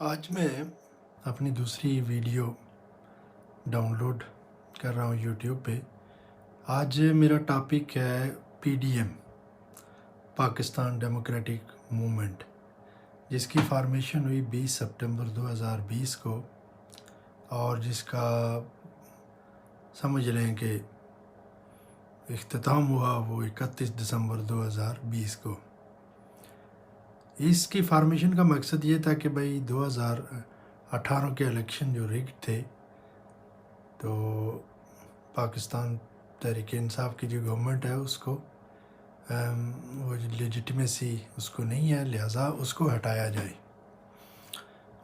آج میں اپنی دوسری ویڈیو ڈاؤن لوڈ کر رہا ہوں یوٹیوب پہ۔ آج میرا ٹاپک ہے P D M, Pakistan democratic movement, جس کی فارمیشن ہوئی 20 سپٹمبر 2020 کو، اور جس کا سمجھ لیں کہ اختتام ہوا وہ 31 دسمبر 2020 کو۔ اس کی فارمیشن کا مقصد یہ تھا کہ بھائی 2018 کے الیکشن جو ریگڈ تھے، تو پاکستان تحریک انصاف کی جو گورنمنٹ ہے اس کو وہ لیجٹمیسی اس کو نہیں ہے، لہٰذا اس کو ہٹایا جائے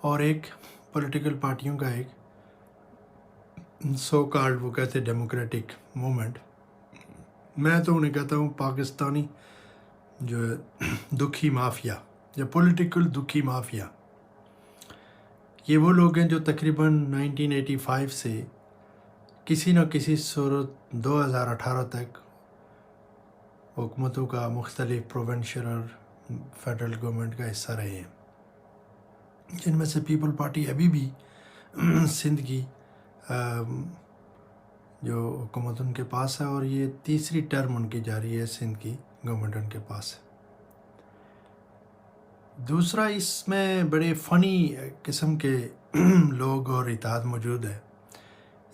اور ایک پولیٹیکل پارٹیوں کا ایک سو کالڈ وہ کہتے ڈیموکریٹک موومنٹ، میں تو انہیں کہتا ہوں پاکستانی جو دکھی مافیا یا پولیٹیکل دکھی مافیا، یہ وہ لوگ ہیں جو تقریباً 1985 سے کسی نہ کسی صورت 2018 تک حکومتوں کا مختلف پروونشل اور فیڈرل گورنمنٹ کا حصہ رہے ہیں، جن میں سے پیپل پارٹی ابھی بھی سندھ کی جو حکومت ان کے پاس ہے، اور یہ تیسری ٹرم ان کی جاری ہے سندھ کی گورنمنٹ ان کے پاس ہے۔ دوسرا، اس میں بڑے فنی قسم کے لوگ اور اتحاد موجود ہے۔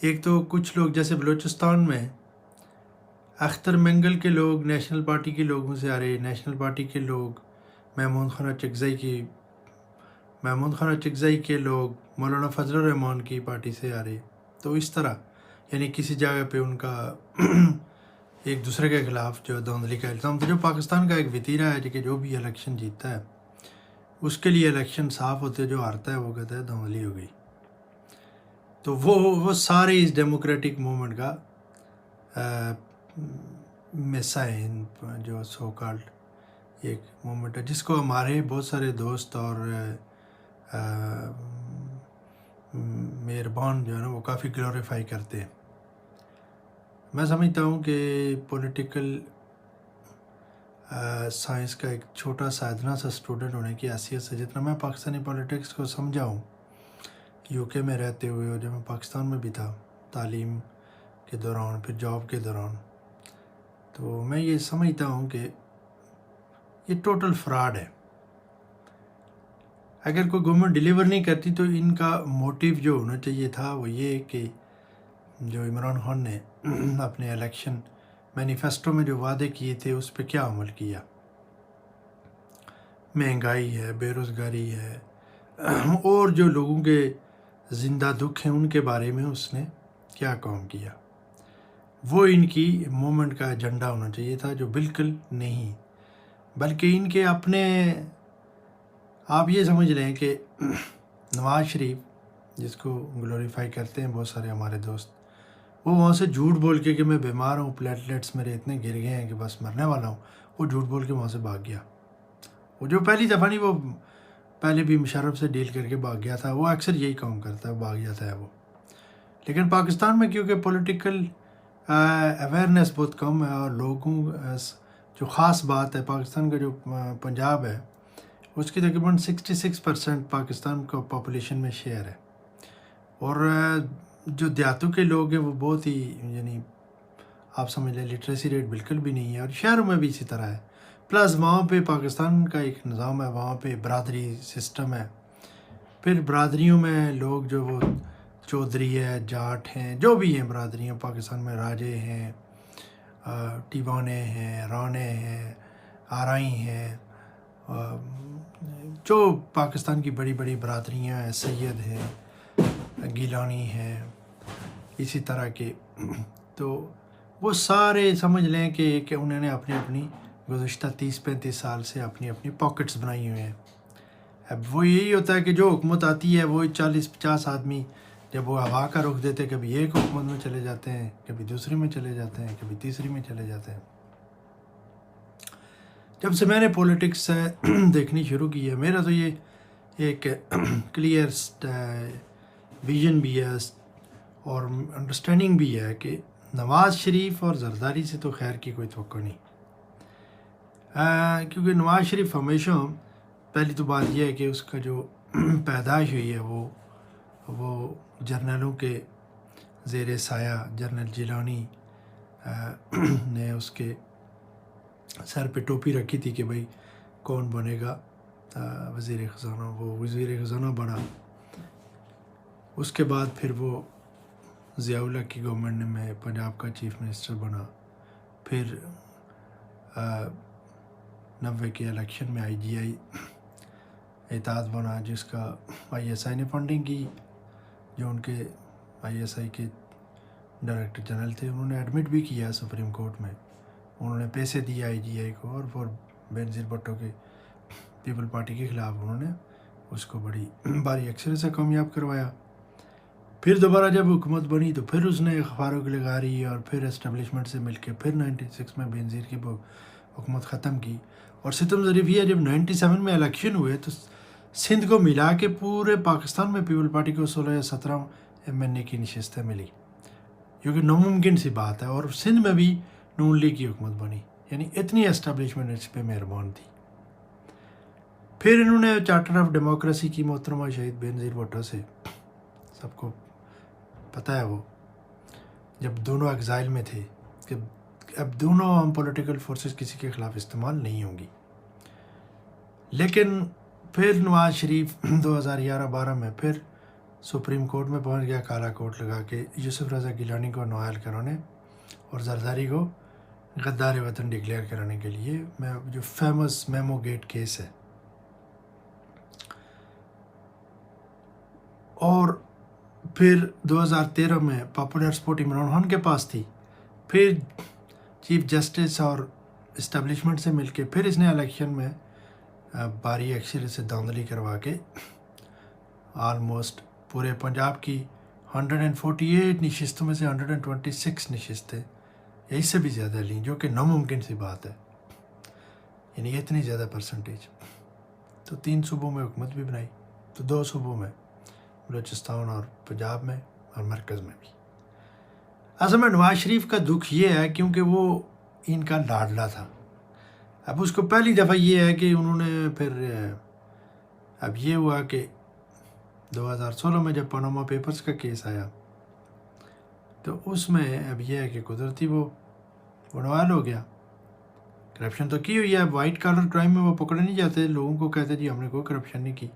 ایک تو کچھ لوگ جیسے بلوچستان میں اختر منگل کے لوگ نیشنل پارٹی کے لوگوں سے آ رہے، نیشنل پارٹی کے لوگ محمود خانہ چکزئی کے لوگ مولانا فضل الرحمان کی پارٹی سے آ رہے، تو اس طرح یعنی کسی جگہ پہ ان کا ایک دوسرے کے خلاف جو دھاندلی کا الزام تھا۔ جو پاکستان کا ایک وتیرہ ہے کہ جو بھی الیکشن جیتتا ہے اس کے لیے الیکشن صاف ہوتے، جو ہارتا ہے وہ کہتا ہے دھاندلی ہو گئی، تو وہ سارے اس ڈیموکریٹک موومنٹ کا حصہ ہیں، جو سو کالڈ ایک موومنٹ ہے جس کو ہمارے بہت سارے دوست اور مہربان جو ہے نا وہ کافی گلوریفائی کرتے ہیں۔ میں سمجھتا ہوں کہ پولیٹیکل سائنس کا ایک چھوٹا سا ادنا سا اسٹوڈنٹ ہونے کی حیثیت سے جتنا میں پاکستانی پولیٹکس کو سمجھا ہوں یو کے میں رہتے ہوئے، اور جب میں پاکستان میں بھی تھا تعلیم کے دوران پھر جاب کے دوران، تو میں یہ سمجھتا ہوں کہ یہ ٹوٹل فراڈ ہے۔ اگر کوئی گورنمنٹ ڈیلیور نہیں کرتی تو ان کا موٹیو جو ہونا چاہیے تھا وہ یہ کہ جو عمران خان نے اپنے الیکشن مینیفیسٹو میں جو وعدے کیے تھے اس پہ کیا عمل کیا۔ مہنگائی ہے، بے روزگاری ہے، اور جو لوگوں کے زندہ دکھ ہیں ان کے بارے میں اس نے کیا کام کیا، وہ ان کی موومنٹ کا ایجنڈا ہونا چاہیے تھا، جو بالکل نہیں، بلکہ ان کے اپنے آپ یہ سمجھ لیں کہ نواز شریف جس کو گلوریفائی کرتے ہیں بہت سارے ہمارے دوست، وہ وہاں سے جھوٹ بول کے کہ میں بیمار ہوں، پلیٹلیٹس میرے اتنے گر گئے ہیں کہ بس مرنے والا ہوں، وہ جھوٹ بول کے وہاں سے بھاگ گیا۔ وہ جو پہلی دفعہ نہیں، وہ پہلے بھی مشرف سے ڈیل کر کے بھاگ گیا تھا، وہ اکثر یہی کام کرتا ہے، بھاگ جاتا ہے وہ۔ لیکن پاکستان میں کیونکہ پولیٹیکل اویئرنیس بہت کم ہے، اور لوگوں جو خاص بات ہے پاکستان کا جو پنجاب ہے اس کی تقریباً 66% پاکستان کا پاپولیشن میں شیئر ہے، اور جو دیہاتوں کے لوگ ہیں وہ بہت ہی یعنی آپ سمجھ لیں لٹریسی ریٹ بالکل بھی نہیں ہے، اور شہروں میں بھی اسی طرح ہے۔ پلس وہاں پہ پاکستان کا ایک نظام ہے، وہاں پہ برادری سسٹم ہے، پھر برادریوں میں لوگ جو وہ چودھری ہے، جاٹ ہیں، جو بھی ہیں برادریاں پاکستان میں، راجے ہیں، ٹیوانے ہیں، رانے ہیں، آرائی ہیں، جو پاکستان کی بڑی بڑی برادریاں ہیں، سید ہیں، گیلانی ہیں، اسی طرح کے، تو وہ سارے سمجھ لیں کہ انہوں نے اپنی گزشتہ 30-35 سال سے اپنی پاکٹس بنائی ہوئے ہیں۔ اب وہ یہی ہوتا ہے کہ جو حکومت آتی ہے وہ 40-50 آدمی جب وہ ہوا کا رخ دیتے، کبھی ایک حکومت میں چلے جاتے ہیں، کبھی دوسری میں چلے جاتے ہیں، کبھی تیسری میں چلے جاتے ہیں۔ جب سے میں نے پولیٹکس دیکھنی شروع کی ہے، میرا تو یہ ایک کلیئر ویژن بھی ہے اور انڈرسٹینڈنگ بھی ہے کہ نواز شریف اور زرداری سے تو خیر کی کوئی توقع نہیں، کیونکہ نواز شریف ہمیشہ، پہلی تو بات یہ ہے کہ اس کا جو پیدائش ہوئی ہے وہ جرنلوں کے زیر سایہ جنرل جیلانی نے اس کے سر پہ ٹوپی رکھی تھی کہ بھائی کون بنے گا وزیر خزانہ. وہ وزیر خزانہ بنا. اس کے بعد پھر وہ ضیاء الحق کی گورنمنٹ میں پنجاب کا چیف منسٹر بنا. پھر 90 کے الیکشن میں IGI اتحاد بنا جس کا ISI نے فنڈنگ کی. جو ان کے ISI کے ڈائریکٹر جنرل تھے انہوں نے ایڈمٹ بھی کیا سپریم کورٹ میں. انہوں نے پیسے دیے IGI کو اور فور بینظیر بھٹو کے پیپل پارٹی کے خلاف انہوں نے اس کو بڑی بھاری اکثریت سے کامیاب کروایا. پھر دوبارہ جب حکومت بنی تو پھر اس نے فاروق لغاری اور پھر اسٹیبلشمنٹ سے مل کے پھر 96 میں بینظیر کی حکومت ختم کی. اور ستم ظریف یہ جب 97 میں الیکشن ہوئے تو سندھ کو ملا کے پورے پاکستان میں پیپل پارٹی کو 16 یا 17 MNA کی نشستیں ملی جو کہ ناممکن سی بات ہے. اور سندھ میں بھی نون لیگ کی حکومت بنی. یعنی اتنی اسٹیبلشمنٹ اس پہ مہربان تھی. پھر انہوں نے چارٹر آف ڈیموکریسی کی محترمہ شہید بینظیر بھٹو سے, سب کو پتہ ہے وہ جب دونوں ایگزائل میں تھے کہ اب دونوں ہم پولیٹیکل فورسز کسی کے خلاف استعمال نہیں ہوں گی. لیکن پھر نواز شریف 2011-12 میں پھر سپریم کورٹ میں پہنچ گیا کالا کوٹ لگا کے یوسف رضا گیلانی کو نوائل کرانے اور زرداری کو غدار وطن ڈکلیئر کرانے کے لیے. میں جو فیمس میمو گیٹ کیس ہے. اور پھر 2013 میں پاپولر سپورٹ عمران خان کے پاس تھی. پھر چیف جسٹس اور اسٹیبلشمنٹ سے مل کے پھر اس نے الیکشن میں باری اکثریت سے دھاندلی کروا کے آلموسٹ پورے پنجاب کی 148 نشستوں میں سے 126 نشستیں یا اس سے بھی زیادہ لیں جو کہ ناممکن سی بات ہے. یعنی اتنی زیادہ پرسنٹیج. تو 3 صوبوں میں حکومت بھی بنائی تو 2 صوبوں میں بلوچستان اور پنجاب میں اور مرکز میں بھی. اصل میں نواز شریف کا دکھ یہ ہے کیونکہ وہ ان کا لاڈلا تھا. اب اس کو پہلی دفعہ یہ ہے کہ انہوں نے پھر اب یہ ہوا کہ 2016 میں جب پاناما پیپرز کا کیس آیا تو اس میں اب یہ ہے کہ قدرتی وہ نوائل ہو گیا. کرپشن تو کی ہوئی ہے. وائٹ کالر کرائم میں وہ پکڑے نہیں جاتے. لوگوں کو کہتے جی ہم نے کوئی کرپشن نہیں کی.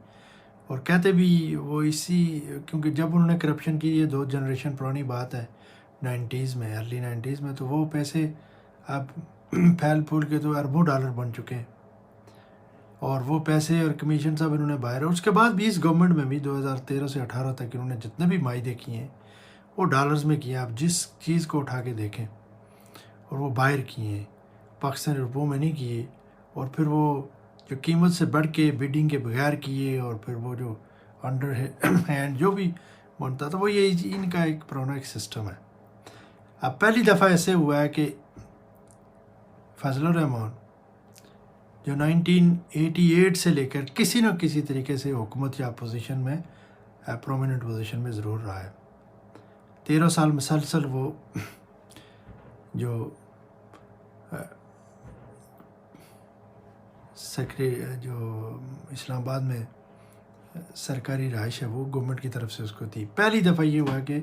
اور کہتے بھی وہ اسی کیونکہ جب انہوں نے کرپشن کی, یہ 2 جنریشن پرانی بات ہے, 90s میں, ارلی 90s میں, تو وہ پیسے اب پھیل پھول کے تو اربوں ڈالر بن چکے ہیں. اور وہ پیسے اور کمیشن سب انہوں نے باہر. اور اس کے بعد بھی اس گورنمنٹ میں بھی 2013 سے 18 تک انہوں نے جتنے بھی معاہدے کیے ہیں وہ ڈالرز میں کیے ہیں. آپ جس چیز کو اٹھا کے دیکھیں اور وہ باہر کیے ہیں, پاکستانی روپوں میں نہیں کیے. اور پھر وہ جو قیمت سے بڑھ کے بیڈنگ کے بغیر کیے اور پھر وہ جو انڈر ہینڈ جو بھی بنتا تھا وہ یہ ان کا ایک پرانا ایک سسٹم ہے. اب پہلی دفعہ ایسے ہوا ہے کہ فضل الرحمان جو 1988 سے لے کر کسی نہ کسی طریقے سے حکومت یا اپوزیشن میں پرومیننٹ پوزیشن میں ضرور رہا ہے. 13 سال مسلسل وہ جو جو اسلام آباد میں سرکاری رہائش ہے وہ گورنمنٹ کی طرف سے اس کو تھی. پہلی دفعہ یہ ہوا کہ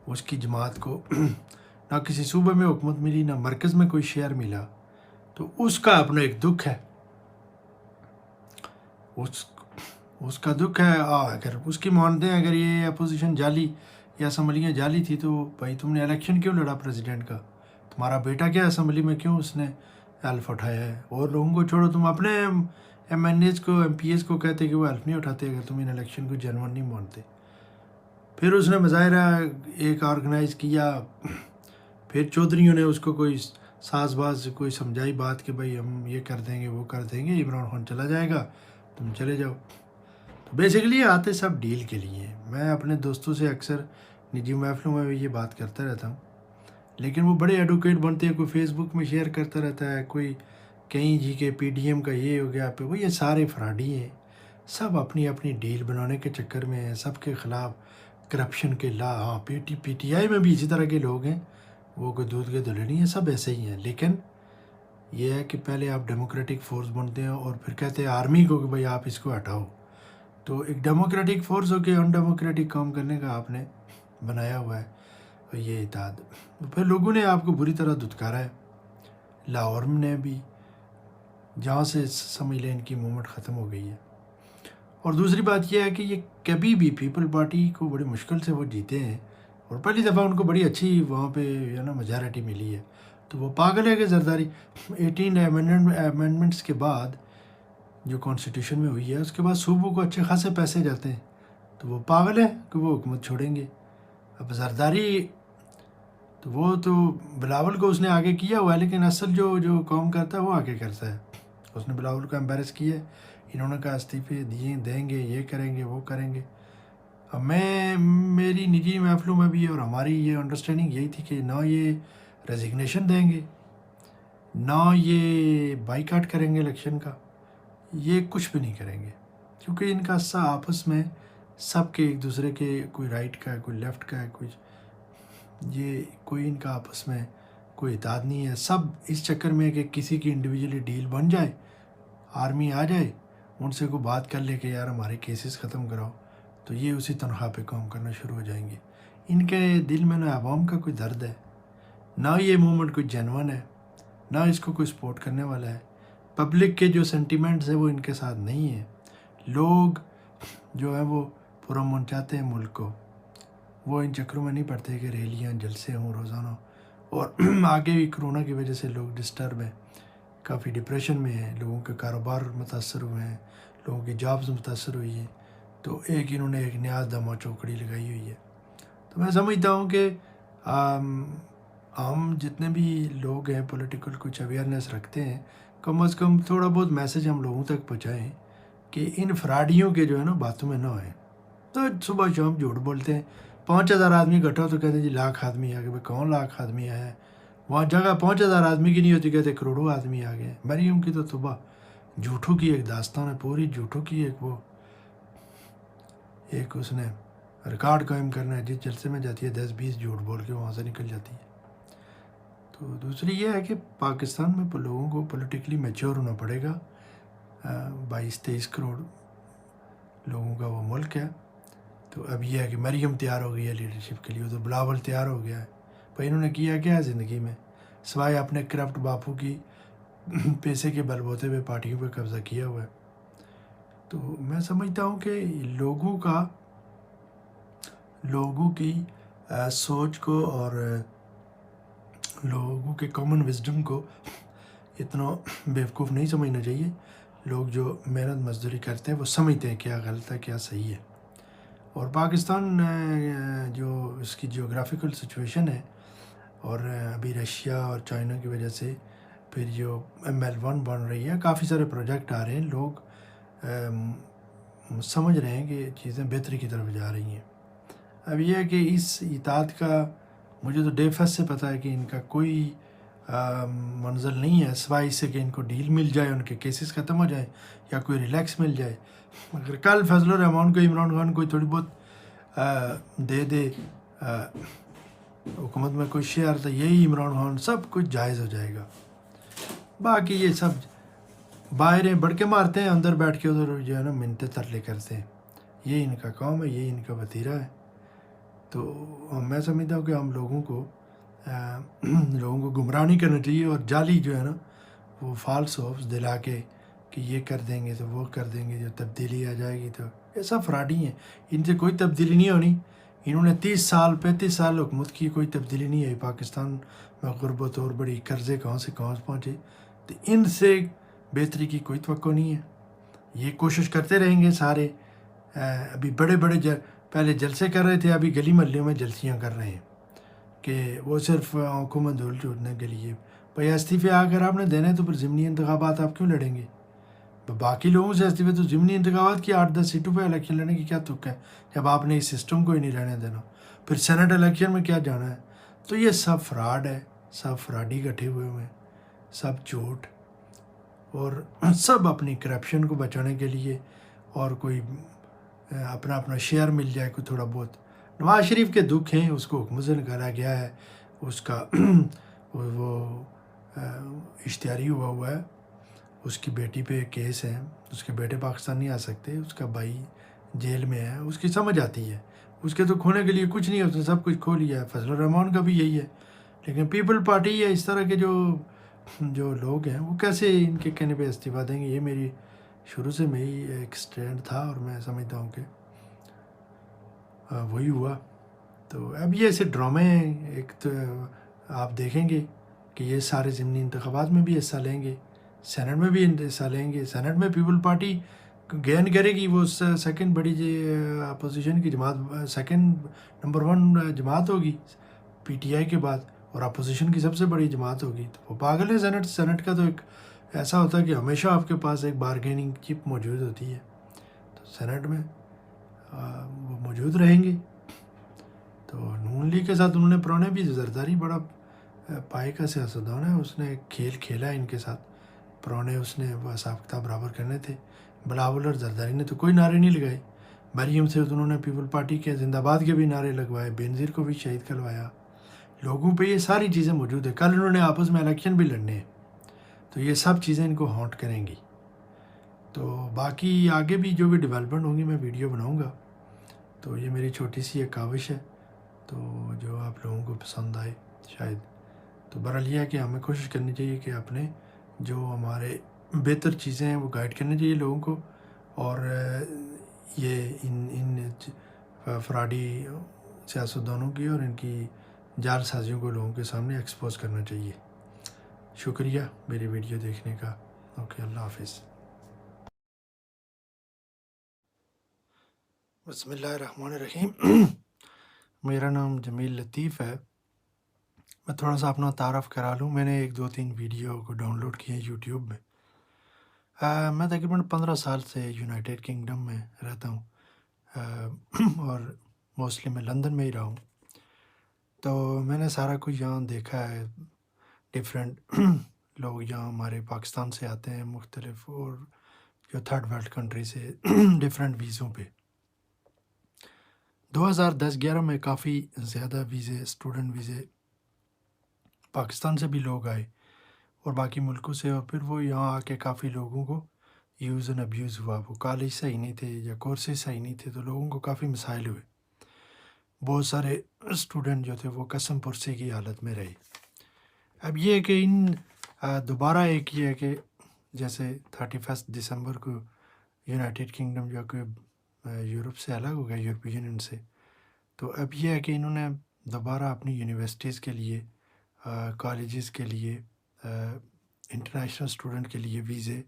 اس کی جماعت کو نہ کسی صوبے میں حکومت ملی نہ مرکز میں کوئی شیئر ملا. تو اس کا اپنا ایک دکھ ہے. اس کا دکھ ہے. اگر اس کی مانتے ہیں اگر یہ اپوزیشن جعلی یا اسمبلیاں جعلی تھی تو بھائی تم نے الیکشن کیوں لڑا پریزیڈنٹ کا؟ تمہارا بیٹا کیا اسمبلی میں کیوں اس نے حلف اٹھایا ہے؟ اور لوگوں کو چھوڑو, تم اپنے MNAs کو MPs کو کہتے کہ وہ حلف نہیں اٹھاتے اگر تم ان الیکشن کو جنون نہیں مانتے. پھر اس نے مظاہرہ ایک آرگنائز کیا. پھر چودھریوں نے اس کو کوئی ساز باز کوئی سمجھائی بات کہ بھائی ہم یہ کر دیں گے وہ کر دیں گے, عمران خان چلا جائے گا تم چلے جاؤ. تو بیسیکلی آتے سب ڈیل کے لیے. میں اپنے دوستوں سے اکثر نجی محفلوں میں بھی یہ بات کرتا رہتا ہوں, لیکن وہ بڑے ایڈوکیٹ بنتے ہیں. کوئی فیس بک میں شیئر کرتا رہتا ہے, کوئی کہیں جی کے PDM کا یہ ہو گیا پہ وہ, یہ سارے فراڈی ہیں. سب اپنی اپنی ڈیل بنانے کے چکر میں ہیں, سب کے خلاف کرپشن کے ہاں PTI میں بھی اسی طرح کے لوگ ہیں, وہ کوئی دودھ کے دلہے نہیں ہیں, سب ایسے ہی ہیں. لیکن یہ ہے کہ پہلے آپ ڈیموکریٹک فورس بنتے ہیں اور پھر کہتے ہیں آرمی کو کہ بھائی آپ اس کو ہٹاؤ. تو ایک ڈیموکریٹک فورس ہو کے ان ڈیموکریٹک کام کرنے کا آپ نے بنایا ہوا ہے یہ اتحاد. پھر لوگوں نے آپ کو بری طرح دھتکارا ہے. لاہور نے بھی جہاں سے سمجھ لیں ان کی موومنٹ ختم ہو گئی ہے. اور دوسری بات یہ ہے کہ یہ کبھی بھی پیپل پارٹی کو بڑی مشکل سے وہ جیتے ہیں اور پہلی دفعہ ان کو بڑی اچھی وہاں پہ میجارٹی ملی ہے. تو وہ پاگل ہے کہ زرداری 18 امینڈمنٹس کے بعد جو کانسٹیٹیوشن میں ہوئی ہے اس کے بعد صوبوں کو اچھے خاصے پیسے جاتے ہیں. تو وہ پاگل ہے کہ وہ حکومت چھوڑیں گے. اب زرداری تو وہ تو بلاول کو اس نے آگے کیا ہوا ہے، لیکن اصل جو کام کرتا ہے وہ آگے کرتا ہے. اس نے بلاول کو امبیرس کیا ہے. انہوں نے کہا استعفے دیں گے، یہ کریں گے وہ کریں گے. اب میری نجی محفلوں میں بھی اور ہماری یہ انڈرسٹینڈنگ یہی تھی کہ نہ یہ ریزگنیشن دیں گے، نہ یہ بائیکاٹ کریں گے الیکشن کا، یہ کچھ بھی نہیں کریں گے. کیونکہ ان کا آپس میں سب کے ایک دوسرے کے کوئی رائٹ کا ہے، کوئی لیفٹ کا ہے، کوئی ان کا آپس میں کوئی اتحاد نہیں ہے. سب اس چکر میں کہ کسی کی انڈیویجولی ڈیل بن جائے، آرمی آ جائے، ان سے کوئی بات کر لے کہ یار ہمارے کیسز ختم کراؤ، تو یہ اسی تنخواہ پہ کام کرنا شروع ہو جائیں گے. ان کے دل میں نہ عوام کا کوئی درد ہے، نہ یہ موومنٹ کوئی جینون ہے، نہ اس کو کوئی سپورٹ کرنے والا ہے. پبلک کے جو سینٹیمنٹس ہیں وہ ان کے ساتھ نہیں ہیں. لوگ جو ہیں وہ پرامن چاہتے ہیں ملک کو، وہ ان چکروں میں نہیں پڑتے کہ ریلیاں جلسے ہوں روزانہ. اور آگے بھی کرونا کی وجہ سے لوگ ڈسٹرب ہیں، کافی ڈپریشن میں ہیں، لوگوں کے کاروبار متاثر ہوئے ہیں، لوگوں کی جابز متاثر ہوئی ہیں. تو انہوں نے ایک نیا دمہ چوکڑی لگائی ہوئی ہے. تو میں سمجھتا ہوں کہ ہم جتنے بھی لوگ ہیں پولیٹیکل کچھ اویئرنیس رکھتے ہیں، کم از کم تھوڑا بہت میسیج ہم لوگوں تک پہنچائیں کہ ان فراڈیوں کے جو ہے نا باتوں میں نہ آئیں. تو صبح شام جھوٹ بولتے ہیں. 5,000 آدمی اکٹھا ہو تو کہتے ہیں جی لاکھ آدمی آ گئے. بھائی کون لاکھ آدمی آیا ہے؟ وہاں جگہ 5,000 آدمی کی نہیں ہوتی، کہتے کروڑوں آدمی آ گئے. مریم کی تو صبح جھوٹوں کی ایک داستان ہے، پوری جھوٹوں کی ایک اس نے ریکارڈ قائم کرنا ہے. جس جلسے میں جاتی ہے 10-20 جھوٹ بول کے وہاں سے نکل جاتی ہے. تو دوسری یہ ہے کہ پاکستان میں لوگوں کو پولیٹیکلی میچور ہونا پڑے گا. 22-23 کروڑ لوگوں کا وہ ملک ہے. تو اب یہ ہے کہ مریم تیار ہو گئی ہے لیڈرشپ کے لیے، تو بلاول تیار ہو گیا ہے. بھائی انہوں نے کیا کیا ہے زندگی میں سوائے اپنے کرپٹ باپو کی پیسے کے بل بوتے ہوئے پارٹیوں پہ قبضہ کیا ہوا ہے. تو میں سمجھتا ہوں کہ لوگوں کی سوچ کو اور لوگوں کے کامن وزڈم کو اتنا بیوقوف نہیں سمجھنا چاہیے. لوگ جو محنت مزدوری کرتے ہیں وہ سمجھتے ہیں کیا غلط ہے کیا صحیح ہے. اور پاکستان جو اس کی جیوگرافیکل سچویشن ہے، اور ابھی رشیا اور چائنا کی وجہ سے پھر جو ML1 بن رہی ہے، کافی سارے پروجیکٹ آ رہے ہیں، لوگ سمجھ رہے ہیں کہ چیزیں بہتری کی طرف جا رہی ہیں. اب یہ ہے کہ اس اتحاد کا مجھے تو ڈے فرسٹ سے پتہ ہے کہ ان کا کوئی منزل نہیں ہے سوائے اس سے کہ ان کو ڈیل مل جائے، ان کے کیسز ختم ہو جائیں یا کوئی ریلیکس مل جائے. اگر کل فضل الرحمان کو عمران خان کوئی تھوڑی بہت دے حکومت میں کوئی شیئر، تو یہی عمران خان سب کچھ جائز ہو جائے گا. باقی یہ سب باہر بڑھ کے مارتے ہیں، اندر بیٹھ کے ادھر جو ہے نا منتیں ترلے کرتے ہیں. یہ ان کا کام ہے، یہ ان کا وتیرہ ہے. تو میں سمجھتا ہوں کہ ہم لوگوں کو گمراہ نہیں کرنا چاہیے، اور جعلی جو ہے نا وہ فالس ہوپس دلا کے کہ یہ کر دیں گے تو وہ کر دیں گے، جو تبدیلی آ جائے گی. تو یہ سب فراڈی ہیں، ان سے کوئی تبدیلی نہیں ہونی. انہوں نے 35 سال حکومت کی، کوئی تبدیلی نہیں آئی. پاکستان میں غربت اور بڑی قرضے کہاں سے پہنچے. تو ان سے بہتری کی کوئی توقع نہیں ہے. یہ کوشش کرتے رہیں گے سارے. ابھی بڑے پہلے جلسے کر رہے تھے، ابھی گلی محلوں میں جلسیاں کر رہے ہیں کہ وہ صرف آنکھوں میں دھول چوٹنے کے لیے. بھائی استعفے اگر آپ نے دینے تو پھر ضمنی انتخابات آپ کیوں لڑیں گے؟ باقی لوگوں سے استعفے تو ضمنی انتخابات کی 8-10 سیٹوں پہ الیکشن لڑنے کی کیا تک ہے جب آپ نے اس سسٹم کو ہی نہیں رہنے دینا. پھر سینٹ الیکشن میں کیا جانا ہے؟ تو یہ سب فراڈ ہے، سب فراڈی کٹھے ہوئے ہیں، سب جھوٹ، اور سب اپنی کرپشن کو بچانے کے لیے اور کوئی اپنا شیئر مل جائے کوئی تھوڑا بہت. نواز شریف کے دکھ ہیں، اس کو حکومت سے نکالا گیا ہے، اس کا وہ اشتہاری ہوا ہے. اس کی بیٹی پہ کیس ہے، اس کے بیٹے پاکستان نہیں آ سکتے، اس کا بھائی جیل میں ہے، اس کی سمجھ آتی ہے، اس کے تو کھونے کے لیے کچھ نہیں ہے، اس نے سب کچھ کھو لیا ہے۔ فضل الرحمان کا بھی یہی ہے، لیکن پیپل پارٹی یا اس طرح کے جو لوگ ہیں وہ کیسے ان کے کہنے پہ استعفیٰ دیں گے؟ یہ میری شروع سے میری ایک سٹینڈ تھا، اور میں سمجھتا ہوں کہ وہی ہوا۔ تو اب یہ ایسے ڈرامے ہیں، ایک تو آپ دیکھیں گے کہ یہ سارے ضمنی انتخابات میں بھی حصہ لیں گے، سینٹ میں بھی حصہ لیں گے۔ سینٹ میں پیپل پارٹی گین کرے گی، وہ سیکنڈ بڑی اپوزیشن کی جماعت، سیکنڈ نمبر 1 جماعت ہوگی پی ٹی آئی کے بعد، اور اپوزیشن کی سب سے بڑی جماعت ہوگی۔ تو وہ پاگل ہے سینٹ کا تو ایک ایسا ہوتا ہے کہ ہمیشہ آپ کے پاس ایک بارگیننگ چپ موجود ہوتی ہے، تو سینٹ میں وہ موجود رہیں گے۔ تو نون لیگ کے ساتھ انہوں نے پرانے بھی زرداری بڑا پائے کا سیاستدان ہے، اس نے کھیل کھیلا ہے ان کے ساتھ پرانے، اس نے وہ حساب کتاب برابر کرنے تھے۔ بلاول اور زرداری نے تو کوئی نعرے نہیں لگائے، مریم سے انہوں نے پیپل پارٹی کے زندہ باد کے بھی نعرے لگوائے، بینظیر کو بھی شہید کروایا۔ لوگوں پہ یہ ساری چیزیں موجود ہیں، کل انہوں نے آپس میں الیکشن بھی لڑنے ہیں، تو یہ سب چیزیں ان کو ہانٹ کریں گی۔ تو باقی آگے بھی جو بھی ڈیولپمنٹ ہوں گی میں ویڈیو بناؤں گا۔ تو یہ میری چھوٹی سی ایک کاوش ہے، تو جو آپ لوگوں کو پسند آئے شاید۔ تو بہرحال یہ ہے کہ ہمیں کوشش کرنی چاہیے کہ اپنے جو ہمارے بہتر چیزیں ہیں وہ گائیڈ کرنی چاہیے لوگوں کو، اور یہ ان فراڈی سیاستدانوں کی اور ان کی جال سازیوں کو لوگوں کے سامنے ایکسپوز کرنا چاہیے۔ شکریہ میری ویڈیو دیکھنے کا۔ اوکے، اللہ حافظ۔ بسم اللہ الرحمن الرحیم۔ میرا نام جمیل لطیف ہے۔ میں تھوڑا سا اپنا تعارف کرا لوں، میں نے 1-2-3 ویڈیو کو ڈاؤن لوڈ کیے ہیں یوٹیوب میں۔ میں تقریباً 15 سال سے یونائٹیڈ کنگڈم میں رہتا ہوں، اور موسٹلی میں لندن میں ہی رہا ہوں۔ تو میں نے سارا کچھ یہاں دیکھا ہے، ڈفرینٹ لوگ یہاں ہمارے پاکستان سے آتے ہیں، مختلف اور جو تھرڈ ورلڈ کنٹری سے ڈفرینٹ ویزوں پہ۔ 2010-11 میں کافی زیادہ ویزے، اسٹوڈنٹ ویزے پاکستان سے بھی لوگ آئے اور باقی ملکوں سے، اور پھر وہ یہاں آ کے کافی لوگوں کو یوز اینڈ ابیوز ہوا۔ وہ کالج صحیح نہیں تھے یا کورسز صحیح نہیں تھے، تو لوگوں کو کافی مسائل ہوئے۔ بہت سارے اسٹوڈنٹ جو تھے وہ قسم پرسی کی حالت میں رہے۔ اب یہ ہے کہ دوبارہ ایک یہ ہے کہ جیسے 31 دسمبر کو یونائٹیڈ کنگڈم جو کہ یورپ سے الگ ہو گیا، یورپی یونین سے، تو اب یہ ہے کہ انہوں نے دوبارہ اپنی یونیورسٹیز کے لیے، کالجز کے لیے، انٹرنیشنل اسٹوڈنٹ کے لیے ویزے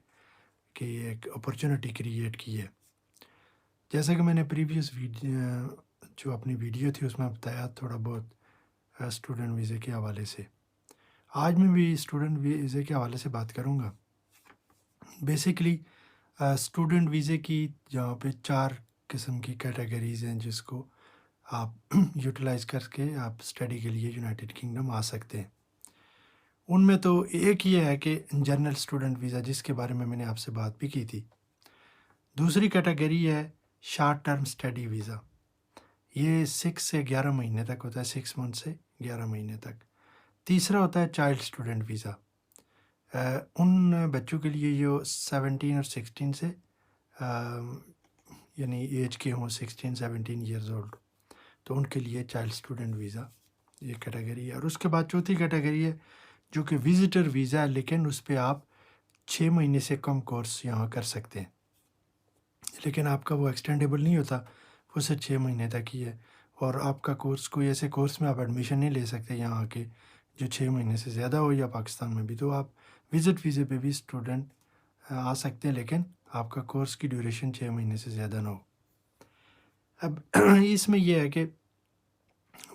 کی ایک اپرچونٹی کریٹ کی ہے۔ جیسا کہ میں نے پریویس جو اپنی ویڈیو تھی اس میں بتایا تھوڑا بہت اسٹوڈنٹ ویزے کے حوالے سے، آج میں بھی اسٹوڈنٹ ویزے کے حوالے سے بات کروں گا۔ بیسیکلی اسٹوڈنٹ ویزے کی جہاں پہ 4 قسم کی کیٹیگریز ہیں جس کو آپ یوٹیلائز کر کے آپ اسٹڈی کے لیے یونائٹیڈ کنگڈم آ سکتے ہیں۔ ان میں تو ایک یہ ہے کہ جنرل اسٹوڈنٹ ویزا، جس کے بارے میں میں نے آپ سے بات بھی کی تھی۔ دوسری کیٹیگری ہے شارٹ ٹرم اسٹڈی ویزا، یہ 6 سے 11 مہینے تک ہوتا ہے، 6 منتھ سے 11 مہینے تک۔ تیسرا ہوتا ہے چائلڈ اسٹوڈنٹ ویزا، ان بچوں کے لیے جو 17 اور 16 سے یعنی ایج کے ہوں 16-17 ایئرز اولڈ، تو ان کے لیے چائلڈ اسٹوڈنٹ ویزا یہ کیٹیگری ہے۔ اور اس کے بعد چوتھی کیٹیگری ہے جو کہ وزٹر ویزا ہے، لیکن اس پہ آپ 6 مہینے سے کم کورس یہاں کر سکتے ہیں، لیکن آپ کا وہ ایکسٹینڈیبل نہیں ہوتا، وہ صرف 6 مہینے تک ہی ہے۔ اور آپ کا کورس کوئی ایسے کورس میں آپ ایڈمیشن نہیں لے سکتے یہاں آ کے جو 6 مہینے سے زیادہ ہو، یا پاکستان میں بھی، تو آپ وزٹ ویزے پہ بھی اسٹوڈنٹ آ سکتے ہیں، لیکن آپ کا کورس کی ڈیوریشن 6 مہینے سے زیادہ نہ ہو۔ اب اس میں یہ ہے کہ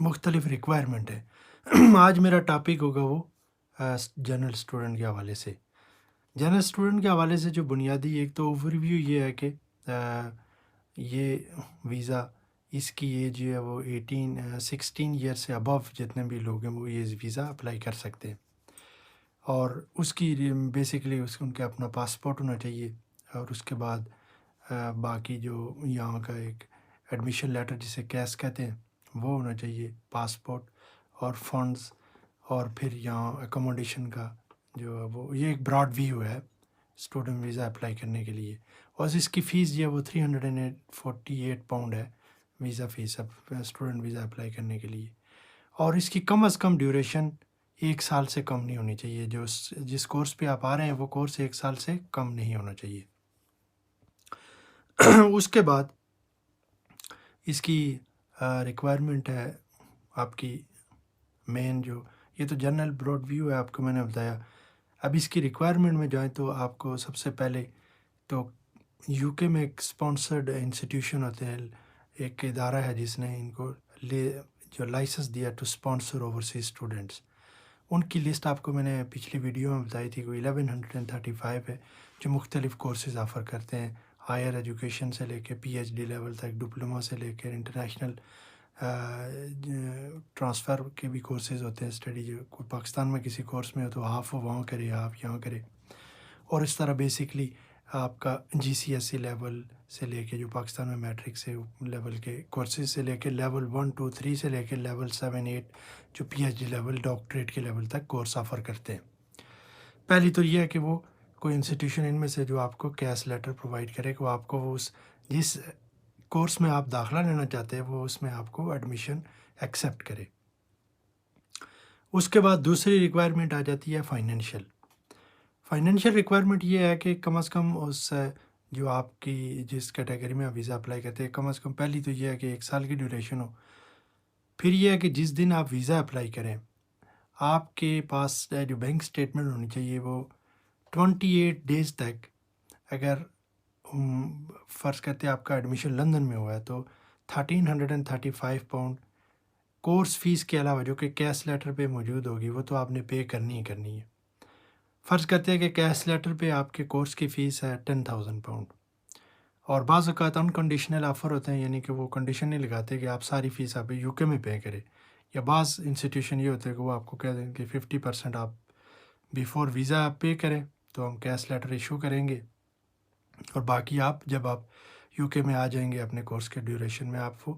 مختلف ریکوائرمنٹ ہے۔ آج میرا ٹاپک ہوگا وہ جنرل اسٹوڈنٹ کے حوالے سے۔ جنرل اسٹوڈنٹ کے حوالے سے جو بنیادی ایک تو اوور ویو یہ ہے کہ یہ ویزا، اس کی ایج جو ہے وہ 16 ایئر سے ابو جتنے بھی لوگ ہیں وہ یہ ویزا اپلائی کر سکتے ہیں، اور اس کی بیسکلی ان کے اپنا پاسپورٹ ہونا چاہیے، اور اس کے بعد باقی جو یہاں کا ایک ایڈمیشن لیٹر جسے کیس کہتے ہیں وہ ہونا چاہیے، پاسپورٹ اور فنڈز، اور پھر یہاں اکوموڈیشن کا جو ہے وہ، یہ ایک براڈ ویو ہے اسٹوڈنٹ ویزا اپلائی کرنے کے لیے، اور اس کی فیس جو ہے وہ 348 پاؤنڈ ہے ویزا فیس اب اسٹوڈنٹ ویزا اپلائی کرنے کے لیے، اور اس کی کم از کم ڈیوریشن 1 سال سے کم نہیں ہونی چاہیے. جس کورس پہ آپ آ رہے ہیں وہ کورس 1 سال سے کم نہیں ہونا چاہیے. اس کے بعد اس کی ریکوائرمنٹ ہے آپ کی مین جو، یہ تو جنرل براڈ ویو ہے آپ کو میں نے بتایا. اب اس کی ریکوائرمنٹ میں جائیں تو آپ کو سب سے پہلے تو یو کے میں ایک اسپانسرڈ انسٹیٹیوشن ہوتے ہیں، ایک ادارہ ہے جس نے ان کو جو لائسنس دیا ٹو اسپانسر اوورسیز اسٹوڈنٹس. ان کی لسٹ آپ کو میں نے پچھلی ویڈیو میں بتائی تھی، کوئی 1135 ہے جو مختلف کورسز آفر کرتے ہیں، ہائر ایجوکیشن سے لے کے پی ایچ ڈی لیول تک، ڈپلوما سے لے کے انٹرنیشنل ٹرانسفر کے بھی کورسز ہوتے ہیں. اسٹڈی جو کوئی پاکستان میں کسی کورس میں ہو تو ہاف وہاں کرے، ہاف یہاں کرے، اور اس طرح بیسکلی آپ کا جی سی ایس سی لیول سے لے کے جو پاکستان میں میٹرک سے لیول کے کورسز سے لے کے لیول 1 2 3 سے لے کے لیول 7 8 جو P H D level doctorate کے لیول تک کورس آفر کرتے ہیں. پہلی تو یہ ہے کہ وہ کوئی انسٹیٹیوشن ان میں سے جو آپ کو کیس لیٹر پرووائڈ کرے کہ وہ آپ کو وہ جس کورس میں آپ داخلہ لینا چاہتے ہیں وہ اس میں آپ کو ایڈمیشن ایکسیپٹ کرے. اس کے بعد دوسری ریکوائرمنٹ آ جاتی ہے فائنینشیل ریکوائرمنٹ. یہ ہے کہ کم از کم اس جو آپ کی جس کیٹیگری میں آپ ویزا اپلائی کرتے ہیں، کم از کم پہلی تو یہ ہے کہ 1 سال کی ڈیوریشن ہو. پھر یہ ہے کہ جس دن آپ ویزا اپلائی کریں آپ کے پاس جو بینک اسٹیٹمنٹ ہونی چاہیے وہ 28 ڈیز تک، اگر فرض کرتے آپ کا ایڈمیشن لندن میں ہوا ہے تو 1335 پاؤنڈ کورس فیس کے علاوہ جو کہ کیش لیٹر پہ موجود ہوگی وہ تو آپ نے پے کرنی ہی کرنی ہے. فرض کرتے ہیں کہ کیش لیٹر پہ آپ کے کورس کی فیس ہے 10,000 پاؤنڈ، اور بعض اوقات انکنڈیشنل آفر ہوتے ہیں، یعنی کہ وہ کنڈیشن نہیں لگاتے کہ آپ ساری فیس آپ یو کے میں پے کریں، یا بعض انسٹیٹیوشن یہ ہوتے ہیں کہ وہ آپ کو کہہ دیں کہ 50% آپ بیفور ویزا آپ پے کریں تو ہم کیش لیٹر ایشو کریں گے، اور باقی آپ جب آپ یو کے میں آ جائیں گے اپنے کورس کے ڈیوریشن میں آپ وہ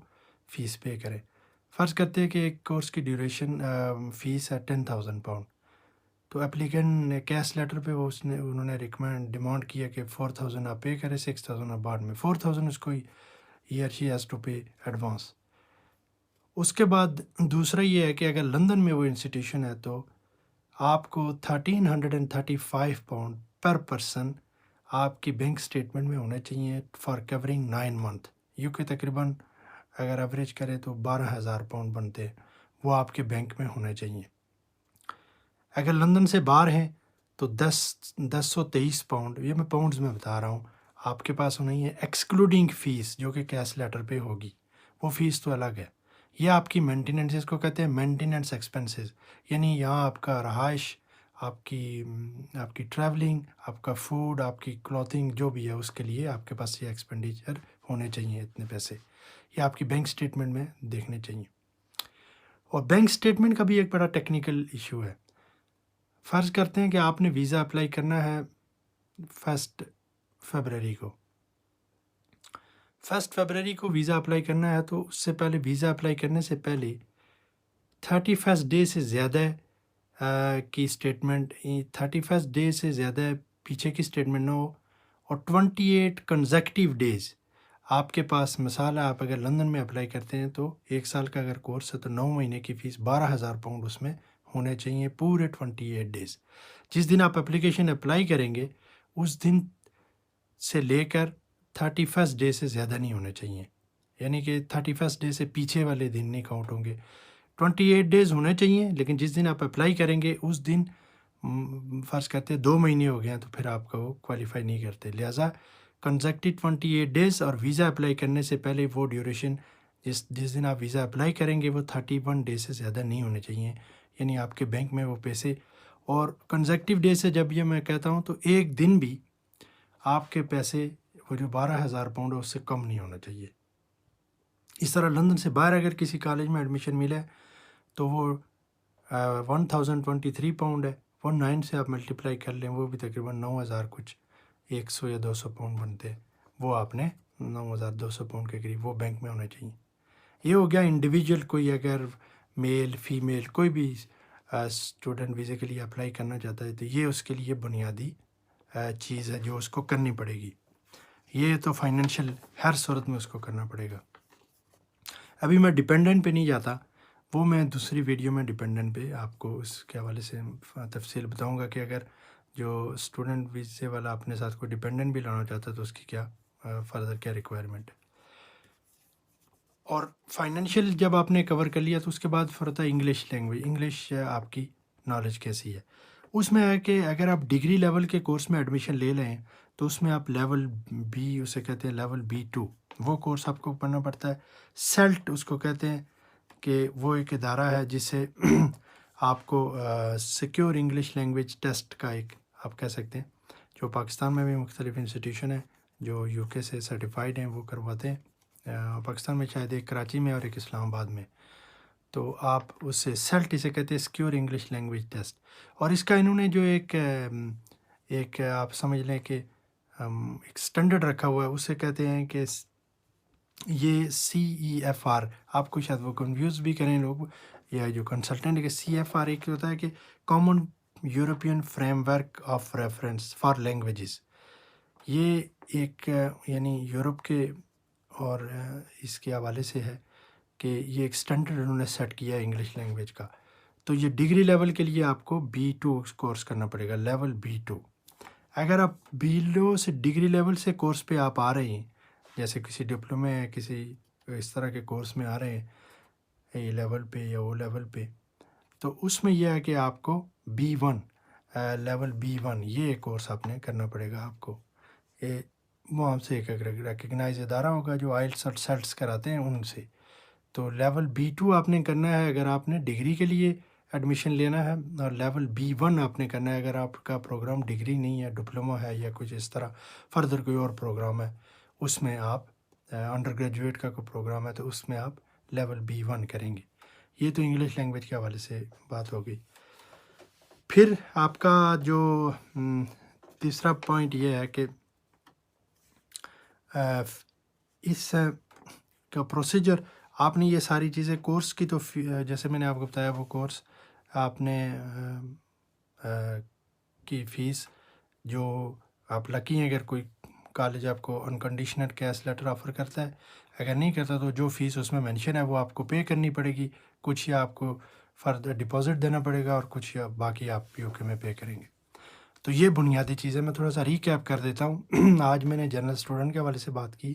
فیس پے کریں. فرض کرتے ہیں کہ ایک کورس کی ڈیوریشن فیس ہے 10,000 پاؤنڈ، تو اپلیکینٹ نے کیش لیٹر پہ انہوں نے ڈیمانڈ کیا کہ 4,000 آپ پے کریں، 6,000 آپ بعد میں، 4,000 اس کو ہی اور she has to pay advance. اس کے بعد دوسرا یہ ہے کہ اگر لندن میں وہ انسٹیٹیوشن ہے تو آپ کو 1,335 پاؤنڈ پر پرسن آپ کی بینک اسٹیٹمنٹ میں ہونے چاہیے فار کورنگ 9 منتھ. یو کے تقریباً اگر ایوریج کرے تو 12,000 پاؤنڈ بنتے، وہ آپ کے بینک میں ہونے چاہیے. اگر لندن سے باہر ہیں تو 1023 پاؤنڈ، یہ میں پاؤنڈز میں بتا رہا ہوں، آپ کے پاس ہونی ہے ایکسکلوڈنگ فیس جو کہ کیش لیٹر پہ ہوگی، وہ فیس تو الگ ہے. یہ آپ کی مینٹیننس، اس کو کہتے ہیں مینٹیننس ایکسپنسز، یعنی یہاں آپ کا رہائش، آپ کی ٹریولنگ، آپ کا فوڈ، آپ کی کلوتھنگ جو بھی ہے اس کے لیے آپ کے پاس یہ ایکسپینڈیچر ہونے چاہیے، اتنے پیسے، یہ آپ کی بینک اسٹیٹمنٹ میں دیکھنے چاہیے. اور بینک اسٹیٹمنٹ کا بھی ایک بڑا ٹیکنیکل ایشو ہے. فرض کرتے ہیں کہ آپ نے ویزا اپلائی کرنا ہے 1 فروری کو، 1 فروری کو ویزا اپلائی کرنا ہے، تو اس سے پہلے ویزا اپلائی کرنے سے پہلے 31 ڈے سے زیادہ کی اسٹیٹمنٹ، 31 ڈے سے زیادہ پیچھے کی اسٹیٹمنٹ نہ ہو، اور 28 کنزیکٹیو ڈیز آپ کے پاس. مثال ہے آپ اگر لندن میں اپلائی کرتے ہیں تو 1 سال کا اگر کورس ہے تو 9 مہینے کی فیس 12,000 پاؤنڈ اس میں ہونے چاہیے پورے 28 ڈیز. جس دن آپ اپلیکیشن اپلائی کریں گے اس دن سے لے کر 31 ڈے سے زیادہ نہیں ہونے چاہیے، یعنی کہ 31 ڈے سے پیچھے والے دن نہیں کاؤنٹ ہوں گے. 28 ڈیز ہونے چاہیے، لیکن جس دن آپ اپلائی کریں گے اس دن فرض کرتے 2 مہینے ہو گئے ہیں تو پھر آپ کا وہ کوالیفائی نہیں کرتے. لہٰذا کنزیکٹیو 28 ڈیز اور ویزا اپلائی کرنے سے پہلے وہ ڈیوریشن جس دن آپ ویزا اپلائی کریں گے وہ 31 ڈیز سے زیادہ نہیں ہونے چاہیے، یعنی آپ کے بینک میں وہ پیسے. اور کنزیکٹیو ڈیز سے جب یہ میں کہتا ہوں تو ایک دن بھی آپ کے پیسے وہ جو 12,000 پاؤنڈ ہے اس سے کم نہیں ہونا چاہیے. اس طرح لندن سے باہر اگر کسی کالج میں ایڈمیشن ملے تو وہ 1,023 پاؤنڈ ہے، 19 سے آپ ملٹیپلائی کر لیں، وہ بھی تقریباً 9,000 کچھ 100 یا 200 پاؤنڈ بنتے، وہ آپ نے 9,200 پاؤنڈ کے قریب وہ بینک میں ہونے چاہیے. یہ ہو گیا انڈیویجول، کوئی اگر میل فیمیل کوئی بھی اسٹوڈنٹ ویزے کے لیے اپلائی کرنا چاہتا ہے تو یہ اس کے لیے بنیادی چیز ہے جو اس کو کرنی پڑے گی. یہ تو فائنینشیل ہر صورت میں اس کو کرنا پڑے گا. ابھی میں ڈپینڈنٹ پہ نہیں جاتا، وہ میں دوسری ویڈیو میں ڈپینڈنٹ پہ آپ کو اس کے حوالے سے تفصیل بتاؤں گا کہ اگر جو اسٹوڈنٹ ویزے والا اپنے ساتھ کوئی ڈپینڈنٹ بھی لانا چاہتا ہے تو اس کی کیا فردر کیا ریکوائرمنٹ ہے. اور فائنینشیل جب آپ نے کور کر لیا تو اس کے بعد پھر ہوتا ہے انگلش لینگویج. انگلش آپ کی نالج کیسی ہے. اس میں ہے کہ اگر آپ ڈگری لیول کے کورس میں ایڈمیشن لے لیں تو اس میں آپ لیول بی، اسے کہتے ہیں لیول B2، وہ کورس آپ کو پڑھنا پڑتا ہے. سیلٹ اس کو کہتے ہیں کہ وہ ایک ادارہ ہے جس سے آپ کو سیکیور انگلش لینگویج ٹیسٹ کا ایک آپ کہہ سکتے ہیں، جو پاکستان میں بھی مختلف انسٹیٹیوشن ہیں جو UK سے سرٹیفائڈ ہیں، وہ کرواتے ہیں. پاکستان میں شاید ایک کراچی میں اور ایک اسلام آباد میں. تو آپ اس سے سیلٹ اسے کہتے ہیں سیکیور انگلش لینگویج ٹیسٹ. اور اس کا انہوں نے جو ایک آپ سمجھ لیں کہ ایک سٹینڈرڈ رکھا ہوا ہے، اسے کہتے ہیں کہ یہ CEFR. آپ کو شاید وہ کنفیوز بھی کریں لوگ یا جو کنسلٹنٹ ہے کہ CFR ایک ہوتا ہے کہ common European frame work of reference for languages. یہ ایک یعنی یورپ کے اور اس کے حوالے سے ہے کہ یہ ایک سٹینڈرڈ انہوں نے سیٹ کیا ہے انگلش لینگویج کا. تو یہ ڈگری لیول کے لیے آپ کو B2 کورس کرنا پڑے گا، لیول B2. اگر آپ بیلو سے ڈگری لیول سے کورس پہ آپ آ رہے ہیں، جیسے کسی ڈپلومے یا کسی اس طرح کے کورس میں آ رہے ہیں A لیول پہ یا O لیول پہ، تو اس میں یہ ہے کہ آپ کو B1 لیول B1 یہ کورس آپ نے کرنا پڑے گا. آپ کو وہاں سے ایک ریکگنائز ادارہ ہوگا جو آئلٹس اور سیلٹس کراتے ہیں ان سے. تو لیول B2 آپ نے کرنا ہے اگر آپ نے ڈگری کے لیے ایڈمیشن لینا ہے، اور لیول B1 آپ نے کرنا ہے اگر آپ کا پروگرام ڈگری نہیں ہے، ڈپلومہ ہے یا کچھ اس طرح فردر کوئی اور پروگرام ہے، اس میں آپ انڈر گریجویٹ کا کوئی پروگرام ہے تو اس میں آپ لیول B1 کریں گے. یہ تو انگلش لینگویج کے حوالے سے بات ہو گئی. پھر آپ کا جو تیسرا پوائنٹ یہ ہے کہ اس کا پروسیجر آپ نے یہ ساری چیزیں کورس کی تو جیسے میں نے آپ کو بتایا وہ کورس آپ نے کی فیس جو آپ لکی ہیں، اگر کوئی کالج آپ کو انکنڈیشنل کیش لیٹر آفر کرتا ہے، اگر نہیں کرتا تو جو فیس اس میں مینشن ہے وہ آپ کو پے کرنی پڑے گی. کچھ یا آپ کو فردر ڈپازٹ دینا پڑے گا اور کچھ یا باقی آپ UK میں پے کریں گے. تو یہ بنیادی چیزیں میں تھوڑا سا ریکیپ کر دیتا ہوں. آج میں نے جنرل اسٹوڈنٹ کے حوالے سے بات کی،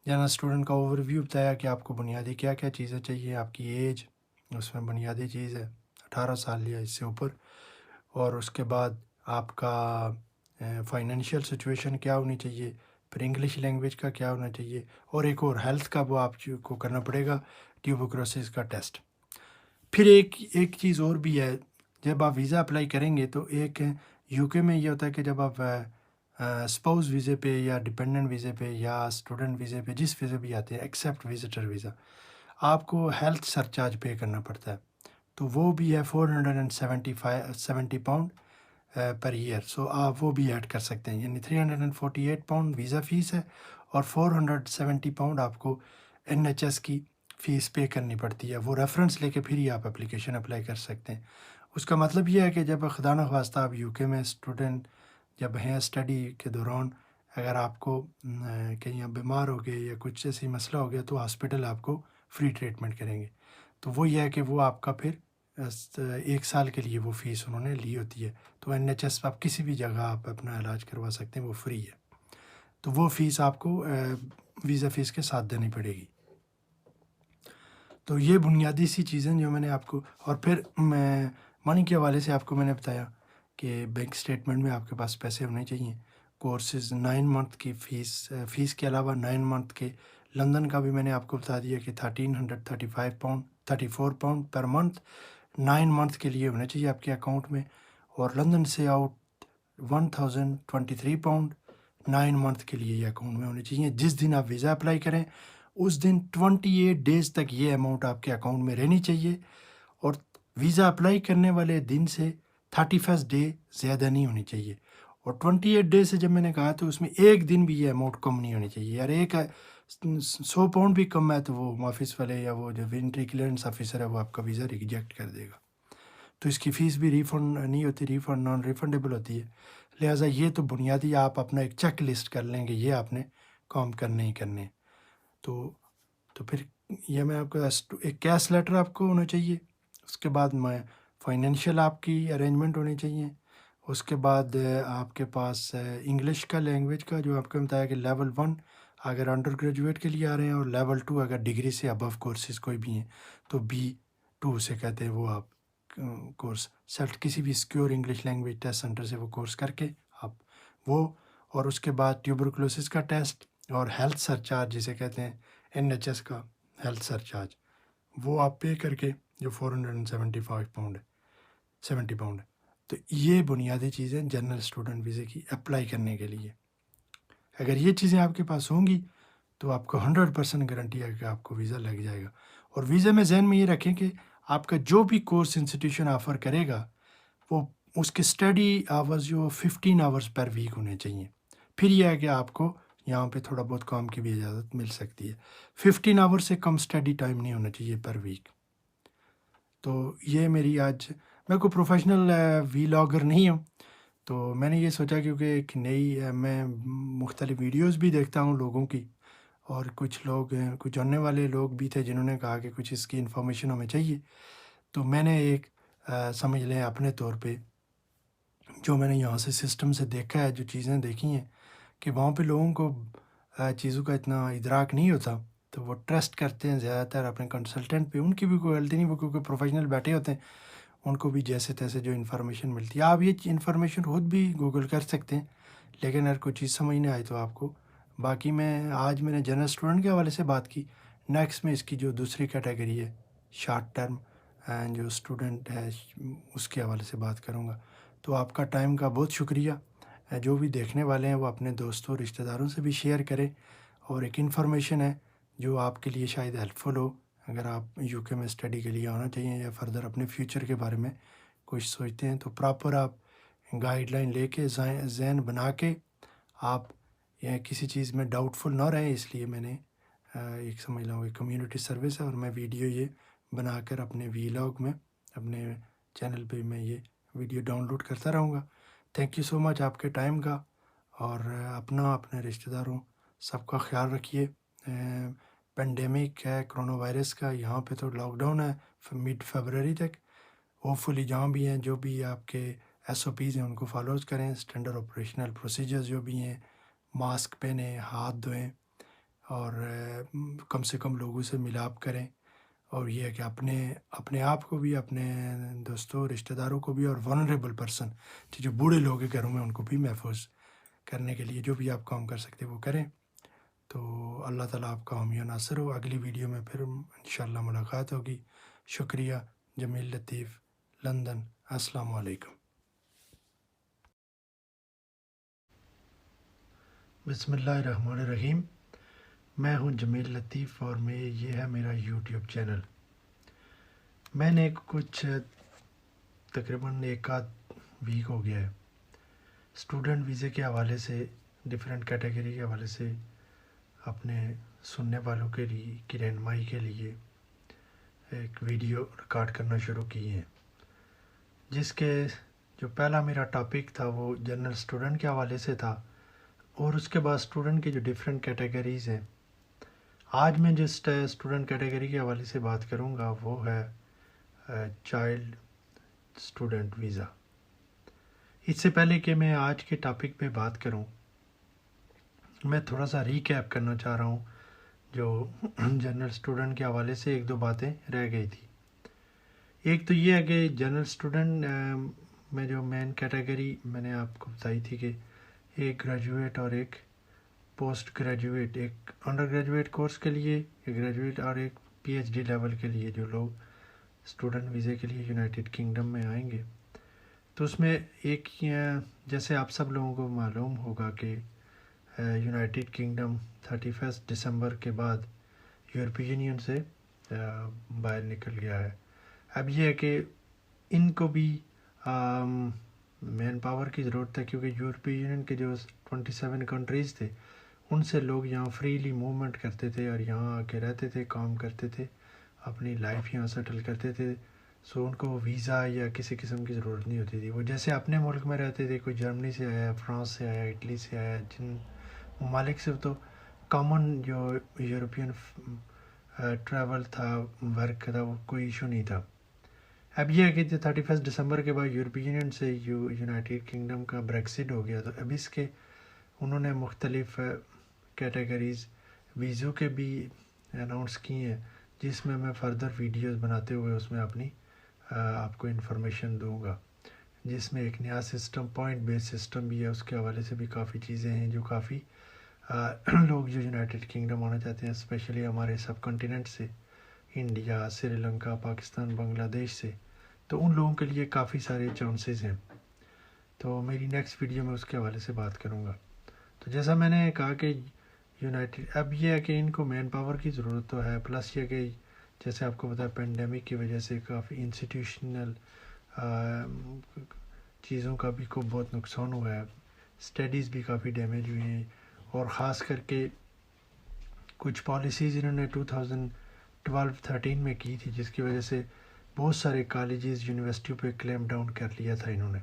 جنرل اسٹوڈنٹ کا اوور ویو بتایا کہ آپ کو بنیادی کیا کیا چیزیں چاہیے. آپ کی ایج اس میں بنیادی چیز ہے 18 سال یا اس سے اوپر، اور اس کے بعد آپ کا فائنینشیل سچویشن کیا ہونی چاہیے، پھر انگلش لینگویج کا کیا ہونا چاہیے، اور ایک اور ہیلتھ کا وہ آپ کو کرنا پڑے گا ٹیوبرکلوسس کا ٹیسٹ. پھر ایک چیز اور بھی ہے، جب آپ ویزا اپلائی کریں گے تو ایک UK میں یہ ہوتا ہے کہ جب آپ اسپاؤس ویزے پہ یا ڈپینڈنٹ ویزے پہ یا اسٹوڈنٹ ویزے پہ جس ویزے بھی آتے ہیں ایکسیپٹ وزٹر ویزا، آپ کو ہیلتھ سرچارج پے کرنا پڑتا ہے. تو وہ بھی ہے 470 پاؤنڈ پر ایئر. سو آپ وہ بھی ایڈ کر سکتے ہیں، یعنی 348 پاؤنڈ ویزا فیس ہے اور 470 پاؤنڈ آپ کو NHS کی فیس پے کرنی پڑتی ہے. وہ ریفرنس لے کے پھر ہی آپ اپلیکیشن اپلائی کر سکتے ہیں. اس کا مطلب یہ ہے کہ جب خدا نخواستہ آپ UK میں اسٹوڈنٹ جب ہیں اسٹڈی کے دوران اگر آپ کو کہیں آپ بیمار ہو گئے یا کچھ ایسی مسئلہ ہو گیا تو ہاسپٹل آپ کو فری ٹریٹمنٹ کریں گے. تو وہ یہ ہے کہ وہ آپ کا پھر 1 سال کے لیے وہ فیس انہوں نے لی ہوتی ہے. تو NHS آپ کسی بھی جگہ آپ اپنا علاج کروا سکتے ہیں، وہ فری ہے. تو وہ فیس آپ کو ویزا فیس کے ساتھ دینی پڑے گی. تو یہ بنیادی سی چیزیں جو میں نے آپ کو، اور پھر میں منی کے حوالے سے آپ کو میں نے بتایا کہ بینک اسٹیٹمنٹ میں آپ کے پاس پیسے ہونے چاہیے. کورسز 9 منتھ کی فیس کے علاوہ 9 منتھ کے لندن کا بھی میں نے آپ کو بتا دیا کہ 34 پاؤنڈ پر منتھ 9 منتھ کے لیے ہونے چاہیے آپ کے اکاؤنٹ میں. اور لندن سے آؤٹ 1023 پاؤنڈ 9 منتھ کے لیے یہ اکاؤنٹ میں ہونے چاہیے. جس دن آپ ویزا اپلائی کریں اس دن 28 ڈیز تک یہ اماؤنٹ آپ کے اکاؤنٹ میں رہنی چاہیے، اور ویزا اپلائی کرنے والے دن سے 31 ڈے زیادہ نہیں ہونی چاہیے. اور 28 ڈیز سے جب میں نے کہا تو اس میں ایک دن بھی یہ اماؤنٹ کم نہیں ہونی چاہیے. یار 100 پاؤنڈ بھی کم ہے تو وہ آفس والے یا وہ جو انٹری کلیئرنس آفیسر ہے وہ آپ کا ویزا ریجیکٹ کر دے گا. تو اس کی فیس بھی ریفنڈ نہیں ہوتی، ریفنڈ نان ریفنڈیبل ہوتی ہے۔ لہٰذا یہ تو بنیادی آپ اپنا ایک چیک لسٹ کر لیں گے، یہ آپ نے کام کرنے ہی کرنے۔ تو پھر یہ میں آپ کو ایک کیش لیٹر آپ کو ہونا چاہیے، اس کے بعد میں فائنینشیل آپ کی ارینجمنٹ ہونی چاہیے، اس کے بعد آپ کے پاس انگلش کا لینگویج کا جو آپ کو بتایا کہ لیول 1 اگر انڈر گریجویٹ کے لیے آ رہے ہیں، اور لیول 2 اگر ڈگری سے ابو کورسز کوئی بھی ہیں تو B2 سے کہتے ہیں وہ آپ کورس سیٹ کسی بھی secure English language test centre سے وہ کورس کر کے آپ وہ، اور اس کے بعد ٹیوبرکلوسس کا ٹیسٹ اور ہیلتھ سرچارج جسے کہتے ہیں NHS کا ہیلتھ سرچارج، وہ آپ پے کر کے جو 475 پاؤنڈ ہے، 70 پاؤنڈ ہے۔ تو یہ بنیادی چیزیں جنرل اسٹوڈنٹ ویزے کی اپلائی کرنے کے لیے، اگر یہ چیزیں آپ کے پاس ہوں گی تو آپ کو 100% گارنٹی ہے کہ آپ کو ویزا لگ جائے گا۔ اور ویزے میں ذہن میں یہ رکھیں کہ آپ کا جو بھی کورس انسٹیٹیوشن آفر کرے گا وہ اس کے اسٹڈی آورز جو 15 آورز پر ویک ہونے چاہیے۔ پھر یہ ہے کہ آپ کو یہاں پہ تھوڑا بہت کام کی بھی اجازت مل سکتی ہے، 15 آور سے کم اسٹڈی ٹائم نہیں ہونا چاہیے پر ویک۔ تو یہ میری آج، میں کوئی پروفیشنل ویلاگر نہیں ہوں، تو میں نے یہ سوچا کیونکہ ایک نئی میں مختلف ویڈیوز بھی دیکھتا ہوں لوگوں کی، اور کچھ لوگ کچھ جاننے والے لوگ بھی تھے جنہوں نے کہا کہ کچھ اس کی انفارمیشن ہمیں چاہیے، تو میں نے ایک سمجھ لیں اپنے طور پہ جو میں نے یہاں سے سسٹم سے دیکھا ہے، جو چیزیں دیکھی ہیں کہ وہاں پہ لوگوں کو چیزوں کا اتنا ادراک نہیں ہوتا، تو وہ ٹرسٹ کرتے ہیں زیادہ تر اپنے کنسلٹنٹ پہ۔ ان کی بھی کوئی غلطی نہیں، وہ کیونکہ پروفیشنل بیٹھے ہوتے ہیں، ان کو بھی جیسے تیسے جو انفارمیشن ملتی ہے، آپ یہ انفارمیشن خود بھی گوگل کر سکتے ہیں، لیکن اگر کوئی چیز سمجھ نہیں آئی تو آپ کو باقی آج میں نے جنرل اسٹوڈنٹ کے حوالے سے بات کی، نیکسٹ میں اس کی جو دوسری کیٹیگری ہے شارٹ ٹرم جو اسٹوڈنٹ ہے اس کے حوالے سے بات کروں گا۔ تو آپ کا ٹائم کا بہت شکریہ، جو بھی دیکھنے والے ہیں وہ اپنے دوستوں رشتہ داروں سے بھی شیئر کریں، اور ایک انفارمیشن ہے جو آپ کے لیے شاید ہیلپ فل ہو، اگر آپ UK میں اسٹڈی کے لیے آنا چاہیے یا فردر اپنے فیوچر کے بارے میں کچھ سوچتے ہیں، تو پراپر آپ گائیڈ لائن لے کے ذہن بنا کے آپ کسی چیز میں ڈاؤٹ فل نہ رہیں۔ اس لیے میں نے ایک سمجھ لوں ایک کمیونٹی سروس ہے، اور میں ویڈیو یہ بنا کر اپنے ویلاگ میں اپنے چینل پہ میں یہ ویڈیو ڈاؤن لوڈ کرتا رہوں گا۔ تھینک یو سو مچ آپ کے ٹائم کا، اور اپنے رشتہ داروں سب کا خیال رکھیے۔ پینڈیمک ہے کرونا وائرس کا، یہاں پہ تو لاک ڈاؤن ہے مڈ فیبرری تک، ہوپفلی جہاں بھی ہیں جو بھی آپ کے SOPs ہیں ان کو فالوز کریں، اسٹینڈرڈ آپریشنل پروسیجرز جو بھی ہیں، ماسک پہنیں، ہاتھ دھوئیں، اور کم سے کم لوگوں سے ملاپ کریں، اور یہ ہے کہ اپنے آپ کو بھی، اپنے دوستوں رشتہ داروں کو بھی، اور ونریبل پرسن جو بوڑھے لوگ ہیں گھروں میں ان کو بھی محفوظ کرنے کے لیے جو بھی آپ کام کر سکتے وہ کریں۔ تو اللہ تعالیٰ آپ کا حامی و ناصر ہو۔ اگلی ویڈیو میں پھر انشاءاللہ ملاقات ہوگی۔ شکریہ۔ جمیل لطیف، لندن۔ السلام علیکم۔ بسم اللہ الرحمن الرحیم۔ میں ہوں جمیل لطیف، اور یہ ہے میرا YouTube چینل۔ میں نے کچھ تقریباً 1 آدھ ویک ہو گیا ہے اسٹوڈنٹ ویزے کے حوالے سے، ڈفرینٹ کیٹیگری کے حوالے سے اپنے سننے والوں کے لیے کی رہنمائی کے لیے ایک ویڈیو ریکارڈ کرنا شروع کی ہیں، جس کے جو پہلا میرا ٹاپک تھا وہ جنرل اسٹوڈنٹ کے حوالے سے تھا، اور اس کے بعد اسٹوڈنٹ کی جو ڈفرینٹ کیٹیگریز ہیں۔ آج میں جس اسٹوڈنٹ کیٹیگری کے حوالے سے بات کروں گا وہ ہے چائلڈ اسٹوڈنٹ ویزا۔ اس سے پہلے کہ میں آج کے ٹاپک پہ بات کروں، میں تھوڑا سا ریکیپ کرنا چاہ رہا ہوں جو جنرل اسٹوڈنٹ کے حوالے سے 1-2 باتیں رہ گئی تھی۔ ایک تو یہ ہے کہ جنرل اسٹوڈنٹ میں جو مین کیٹیگری میں نے آپ کو بتائی تھی کہ ایک گریجویٹ اور ایک پوسٹ گریجویٹ، ایک انڈر گریجویٹ کورس کے لیے ایک گریجویٹ، اور ایک PhD لیول کے لیے جو لوگ اسٹوڈنٹ ویزے کے لیے یونائٹڈ کنگڈم میں آئیں گے۔ تو اس میں ایک جیسے آپ سب لوگوں کو معلوم ہوگا کہ یونائٹڈ کنگڈم 31 دسمبر کے بعد یورپی یونین سے باہر نکل گیا ہے۔ اب یہ ہے کہ ان کو بھی مین پاور کی ضرورت ہے، کیونکہ یورپی یونین کے جو 27 کنٹریز تھے ان سے لوگ یہاں فریلی موومنٹ کرتے تھے، اور یہاں آ کے رہتے تھے، کام کرتے تھے، اپنی لائف یہاں سیٹل کرتے تھے، سو ان کو ویزا یا کسی قسم کی ضرورت نہیں ہوتی تھی. وہ جیسے اپنے ملک میں رہتے تھے, کوئی جرمنی سے آیا, فرانس سے آیا, اٹلی سے آیا, جن ممالک سے تو کامن جو یورپین ٹریول تھا, ورک تھا, وہ کوئی ایشو نہیں تھا. اب یہ ہے کہ 31 دسمبر کے بعد یورپی یونین سے یونائٹیڈ کنگڈم کا بریکسٹ ہو گیا, تو اب اس کے انہوں نے مختلف کیٹیگریز ویزوں کے بھی اناؤنس کی ہیں, جس میں فردر ویڈیوز بناتے ہوئے اس میں اپنی آپ کو انفارمیشن دوں گا, جس میں ایک نیا سسٹم, پوائنٹ بیس سسٹم بھی ہے. اس کے حوالے سے بھی کافی چیزیں ہیں جو کافی لوگ جو یونائٹیڈ کنگڈم آنا چاہتے ہیں, اسپیشلی ہمارے سب کنٹیننٹ سے, انڈیا, سری لنکا, پاکستان, بنگلہ دیش سے, تو ان لوگوں کے لیے کافی سارے چانسز ہیں. تو میری نیکسٹ ویڈیو میں اس کے حوالے سے بات کروں گا. تو جیسا میں نے کہا کہ یونائٹیڈ, اب یہ ہے کہ ان کو مین پاور کی ضرورت تو ہے, پلس یہ کہ جیسے آپ کو پتا ہے پینڈیمک کی وجہ سے کافی انسٹیٹیوشنل چیزوں کا بھی کو بہت نقصان ہوا ہے, اسٹڈیز بھی کافی ڈیمیج ہوئی ہیں, اور خاص کر کے کچھ پالیسیز انہوں نے 2012-13 میں کی تھی, جس کی وجہ سے بہت سارے کالجز, یونیورسٹیوں پہ کلیم ڈاؤن کر لیا تھا انہوں نے.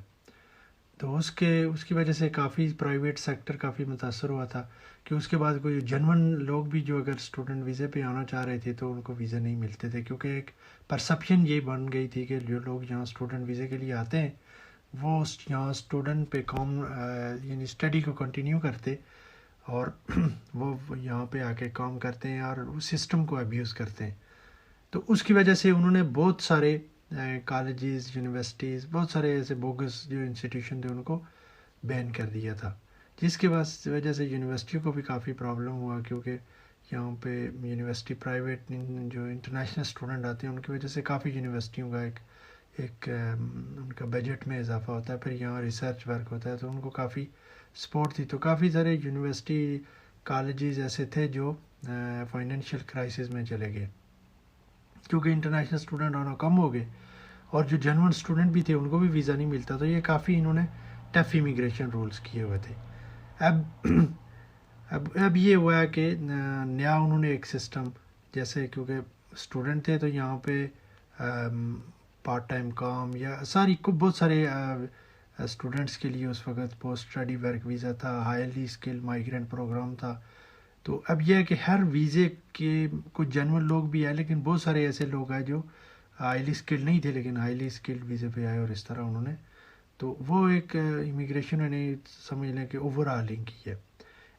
تو اس کی وجہ سے کافی پرائیویٹ سیکٹر کافی متاثر ہوا تھا, کہ اس کے بعد کوئی جنون لوگ بھی جو اگر اسٹوڈنٹ ویزے پہ آنا چاہ رہے تھے تو ان کو ویزے نہیں ملتے تھے, کیونکہ ایک پرسیپشن یہ بن گئی تھی کہ جو لوگ یہاں اسٹوڈنٹ ویزے کے لیے آتے ہیں وہ یہاں اسٹوڈنٹ پہ کام یعنی اسٹڈی کو کنٹینیو کرتے, اور وہ یہاں پہ آ کے کام کرتے ہیں اور اس سسٹم کو ابیوز کرتے ہیں. تو اس کی وجہ سے انہوں نے بہت سارے کالجز, یونیورسٹیز, بہت سارے ایسے بوگس جو انسٹیٹیوشن تھے ان کو بین کر دیا تھا, جس کے وجہ سے یونیورسٹیوں کو بھی کافی پرابلم ہوا, کیونکہ یہاں پہ یونیورسٹی پرائیویٹ جو انٹرنیشنل اسٹوڈنٹ آتے ہیں ان کی وجہ سے کافی یونیورسٹیوں کا ایک ان کا بجٹ میں اضافہ ہوتا ہے, پھر یہاں ریسرچ ورک ہوتا ہے, تو ان کو کافی سپورٹ تھی. تو کافی سارے یونیورسٹی کالجز ایسے تھے جو فائنینشیل کرائسس میں چلے گئے, کیونکہ انٹرنیشنل اسٹوڈنٹ آنا کم ہو گئے, اور جو جنون اسٹوڈنٹ بھی تھے ان کو بھی ویزا نہیں ملتا. تو یہ کافی انہوں نے ٹف امیگریشن رولز کیے ہوئے تھے. اب یہ ہوا ہے کہ نیا انہوں نے ایک سسٹم, جیسے کیونکہ اسٹوڈنٹ تھے تو یہاں پہ پارٹ ٹائم کام یا بہت سارے اسٹوڈنٹس کے لیے اس وقت پوسٹ اسٹڈی ورک ویزا تھا, ہائیلی اسکل مائیگرینٹ پروگرام تھا. تو اب یہ ہے کہ ہر ویزے کے کچھ جنون لوگ بھی آئے, لیکن بہت سارے ایسے لوگ ہیں جو ہائیلی اسکلڈ نہیں تھے لیکن ہائیلی اسکلڈ ویزے پہ آئے, اور اس طرح انہوں نے, تو وہ ایک امیگریشن نے سمجھ لیں کہ اوور آلنگ کی ہے.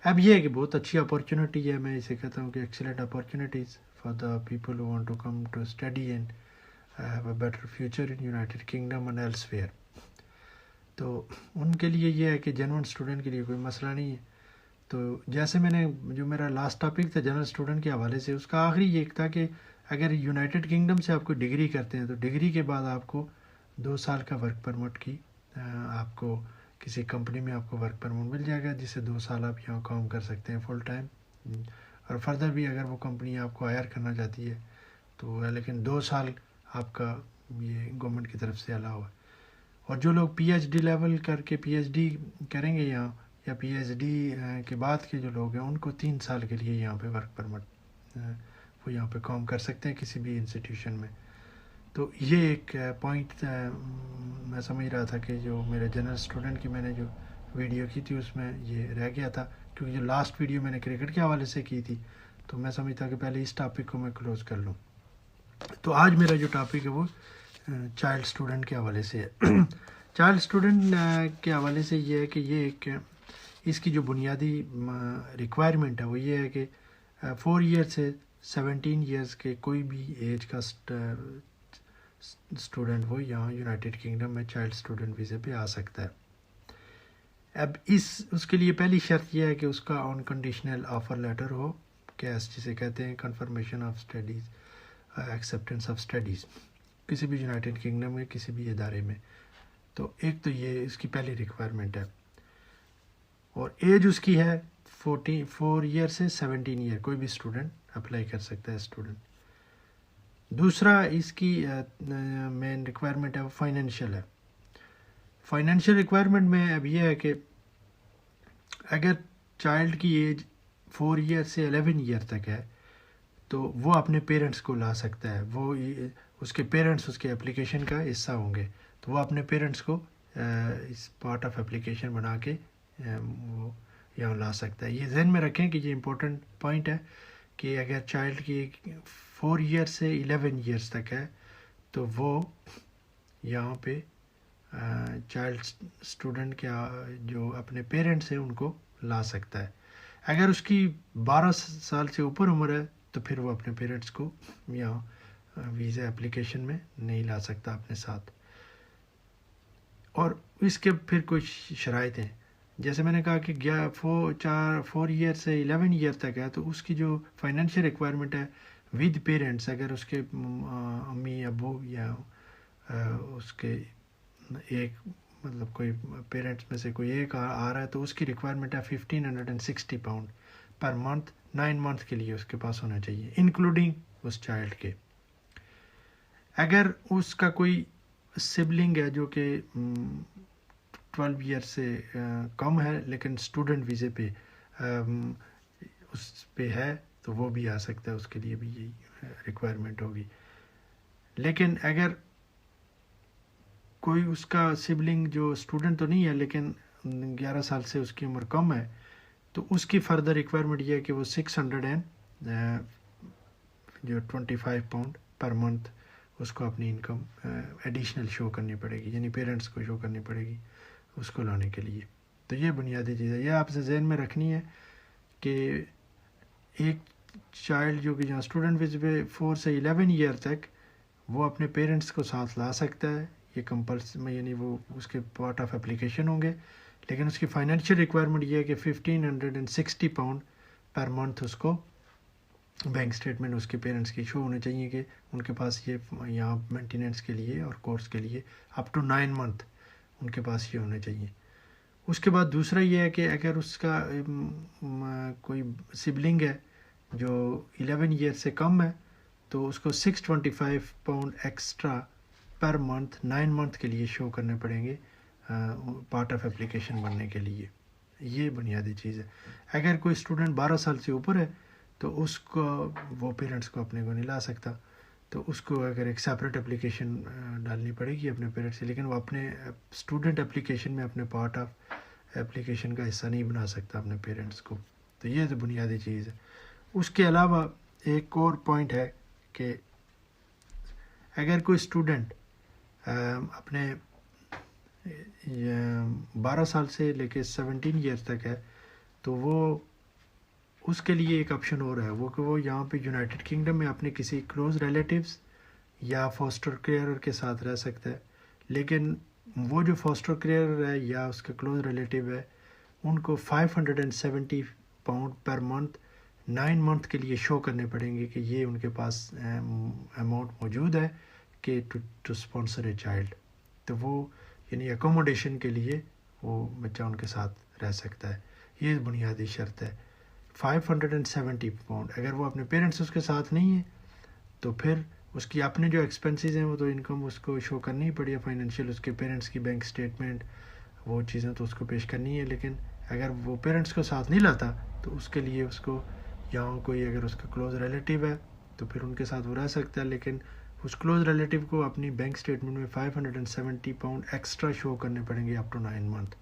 اب یہ ہے کہ بہت اچھی اپارچونیٹی ہے, میں اسے کہتا ہوں کہ excellent opportunities for the people who want to come to study and have a better future in United Kingdom and elsewhere. تو ان کے لیے یہ ہے کہ جنون اسٹوڈنٹ کے لیے کوئی مسئلہ نہیں ہے. تو جیسے میں نے جو میرا لاسٹ ٹاپک تھا جنرل اسٹوڈنٹ کے حوالے سے, اس کا آخری یہ تھا کہ اگر یونائٹیڈ کنگڈم سے آپ کو ڈگری کرتے ہیں تو ڈگری کے بعد آپ کو 2 سال کا ورک پرمٹ کی آپ کو کسی کمپنی میں آپ کو ورک پرمٹ مل جائے گا, جس سے 2 سال آپ یہاں کام کر سکتے ہیں فل ٹائم, اور فردر بھی اگر وہ کمپنی آپ کو ہائر کرنا چاہتی ہے تو, لیکن 2 سال آپ کا یہ گورنمنٹ کی طرف سے الاؤ ہے. اور جو لوگ پی ایچ ڈی لیول کر کے پی ایچ ڈی کریں گے یہاں, یا پی ایچ ڈی کے بعد کے جو لوگ ہیں ان کو 3 سال کے لیے یہاں پہ ورک پرمٹ وہ یہاں پہ کام کر سکتے ہیں کسی بھی انسٹیٹیوشن میں. تو یہ ایک پوائنٹ میں سمجھ رہا تھا کہ جو میرے جنرل اسٹوڈنٹ کی میں نے جو ویڈیو کی تھی اس میں یہ رہ گیا تھا, کیونکہ جو لاسٹ ویڈیو میں نے کرکٹ کے حوالے سے کی تھی تو میں سمجھتا کہ پہلے اس ٹاپک کو میں کلوز کر لوں. تو آج میرا جو ٹاپک ہے وہ چائلڈ اسٹوڈنٹ کے حوالے سے ہے. چائلڈ اسٹوڈنٹ کے حوالے سے یہ ہے کہ یہ ایک اس کی جو بنیادی ریکوائرمنٹ ہے وہ یہ ہے کہ 4 ایئر سے 17 ایئرس کے کوئی بھی ایج کا اسٹوڈنٹ وہ یہاں یونائٹیڈ کنگڈم میں چائلڈ اسٹوڈنٹ ویزے پہ آ سکتا ہے. اب اس کے لیے پہلی شرط یہ ہے کہ اس کا آن کنڈیشنل آفر لیٹر ہو, کیس جسے کہتے ہیں confirmation of studies, acceptance of studies, کسی بھی یونائٹیڈ کنگڈم میں کسی بھی ادارے میں. تو ایک تو یہ اس کی پہلی ریکوائرمنٹ ہے, اور ایج اس کی ہے 4 ایئر سے 17 ایئر, کوئی بھی اسٹوڈنٹ اپلائی کر سکتا ہے اسٹوڈنٹ. دوسرا اس کی مین ریکوائرمنٹ ہے وہ فائنینشیل ہے. فائنینشیل ریکوائرمنٹ میں اب یہ ہے کہ اگر چائلڈ کی ایج 4 ایئر سے 11 ایئر تک ہے تو وہ اپنے پیرنٹس کو لا سکتا ہے, وہ اس کے پیرنٹس اس کے اپلیکیشن کا حصہ ہوں گے، تو وہ اپنے پیرنٹس کو اس پارٹ آف اپلیکیشن بنا کے وہ یہاں لا سکتا ہے۔ یہ ذہن میں رکھیں کہ یہ امپورٹنٹ پوائنٹ ہے کہ اگر چائلڈ کی 4 ایئر سے 11 ایئرس تک ہے تو وہ یہاں پہ چائلڈ اسٹوڈنٹ کے جو اپنے پیرنٹس ہیں ان کو لا سکتا ہے۔ اگر اس کی 12 سال سے اوپر عمر ہے تو پھر وہ اپنے پیرنٹس کو یہاں ویزا اپلیکیشن میں نہیں لا سکتا اپنے ساتھ۔ اور اس کے پھر کچھ شرائط ہیں، جیسے میں نے کہا کہ 4 ایئر سے 11 ایئر تک ہے تو اس کی جو فائنینشیل ریکوائرمنٹ ہے ود پیرنٹس، اگر اس کے امی ابو یا اس کے ایک مطلب کوئی پیرنٹس میں سے کوئی ایک آ رہا ہے تو اس کی ریکوائرمنٹ ہے 1560 پاؤنڈ پر منتھ 9 منتھ کے لیے اس کے پاس ہونا چاہیے، انکلوڈنگ اس چائلڈ کے۔ اگر اس کا کوئی سبلنگ ہے جو کہ 12 ایئر سے کم ہے لیکن اسٹوڈنٹ ویزے پہ اس پہ ہے تو وہ بھی آ سکتا ہے، اس کے لیے بھی یہی ریکوائرمنٹ ہوگی۔ لیکن اگر کوئی اس کا سبلنگ جو اسٹوڈنٹ تو نہیں ہے لیکن 11 سال سے اس کی عمر کم ہے تو اس کی فردر ریکوائرمنٹ یہ ہے کہ وہ 625 پاؤنڈ پر منتھ اس کو اپنی انکم ایڈیشنل شو کرنی پڑے گی، یعنی پیرنٹس کو شو کرنی پڑے گی اس کو لانے کے لیے۔ تو یہ بنیادی چیز ہے، یہ آپ سے ذہن میں رکھنی ہے کہ ایک چائلڈ جو کہ جہاں اسٹوڈنٹ ویزے پہ 4 سے 11 ایئر تک وہ اپنے پیرنٹس کو ساتھ لا سکتا ہے، یہ کمپلسری یعنی وہ اس کے پارٹ آف اپلیکیشن ہوں گے، لیکن اس کی فائنینشیل ریکوائرمنٹ یہ ہے کہ 1560 پاؤنڈ پر منتھ اس کو بینک اسٹیٹمنٹ اس کے پیرنٹس کی شو ہونے چاہیے کہ ان کے پاس یہ یہاں مینٹیننس کے لیے اور کورس کے لیے اپ ٹو 9 منتھ ان کے پاس یہ ہونے چاہیے۔ اس کے بعد دوسرا یہ ہے کہ اگر اس کا کوئی سبلنگ ہے جو 11 ایئر سے کم ہے تو اس کو 625 pound extra per month 9 month کے لیے شو کرنے پڑیں گے پارٹ آف اپلیکیشن بننے کے لیے۔ یہ بنیادی چیز ہے۔ اگر کوئی اسٹوڈنٹ 12 سال سے اوپر ہے تو اس کو وہ پیرنٹس کو اپنے کو نہیں لا سکتا، تو اس کو اگر ایک سیپریٹ اپلیکیشن ڈالنی پڑے گی اپنے پیرنٹس سے، لیکن وہ اپنے اسٹوڈنٹ اپلیکیشن میں اپنے پارٹ آف اپلیکیشن کا حصہ نہیں بنا سکتا اپنے پیرنٹس کو۔ تو یہ تو بنیادی چیز ہے۔ اس کے علاوہ ایک اور پوائنٹ ہے کہ اگر کوئی اسٹوڈنٹ اپنے 12 سال سے لے کے 17 ایئر تک ہے تو وہ اس کے لیے ایک آپشن اور ہے، وہ کہ وہ یہاں پہ یونائٹڈ کنگڈم میں اپنے کسی کلوز ریلیٹیوز یا فاسٹر کیئرر کے ساتھ رہ سکتا ہے، لیکن وہ جو فاسٹر کیئرر ہے یا اس کا کلوز ریلیٹیو ہے ان کو 570 پاؤنڈ پر منتھ 9 منتھ کے لیے شو کرنے پڑیں گے کہ یہ ان کے پاس اماؤنٹ موجود ہے کہ ٹو اسپانسر اے چائلڈ، تو وہ یعنی اکوموڈیشن کے لیے وہ بچہ ان کے ساتھ رہ سکتا ہے۔ یہ بنیادی شرط ہے 570 پاؤنڈ۔ اگر وہ اپنے پیرنٹس اس کے ساتھ نہیں ہیں تو پھر اس کی اپنے جو ایکسپنسز ہیں وہ تو انکم اس کو شو کرنی ہی پڑی ہے، فائنینشیل اس کے پیرنٹس کی بینک اسٹیٹمنٹ وہ چیزیں تو اس کو پیش کرنی ہے، لیکن اگر وہ پیرنٹس کو ساتھ نہیں لاتا تو اس کے لیے اس کو یہاں کوئی اگر اس کا کلوز ریلیٹیو ہے تو پھر ان کے ساتھ وہ رہ سکتا ہے، لیکن اس کلوز ریلیٹیو کو اپنی بینک اسٹیٹمنٹ میں 570 پاؤنڈ ایکسٹرا شو کرنے پڑیں گے اپ ٹو 9 منتھ،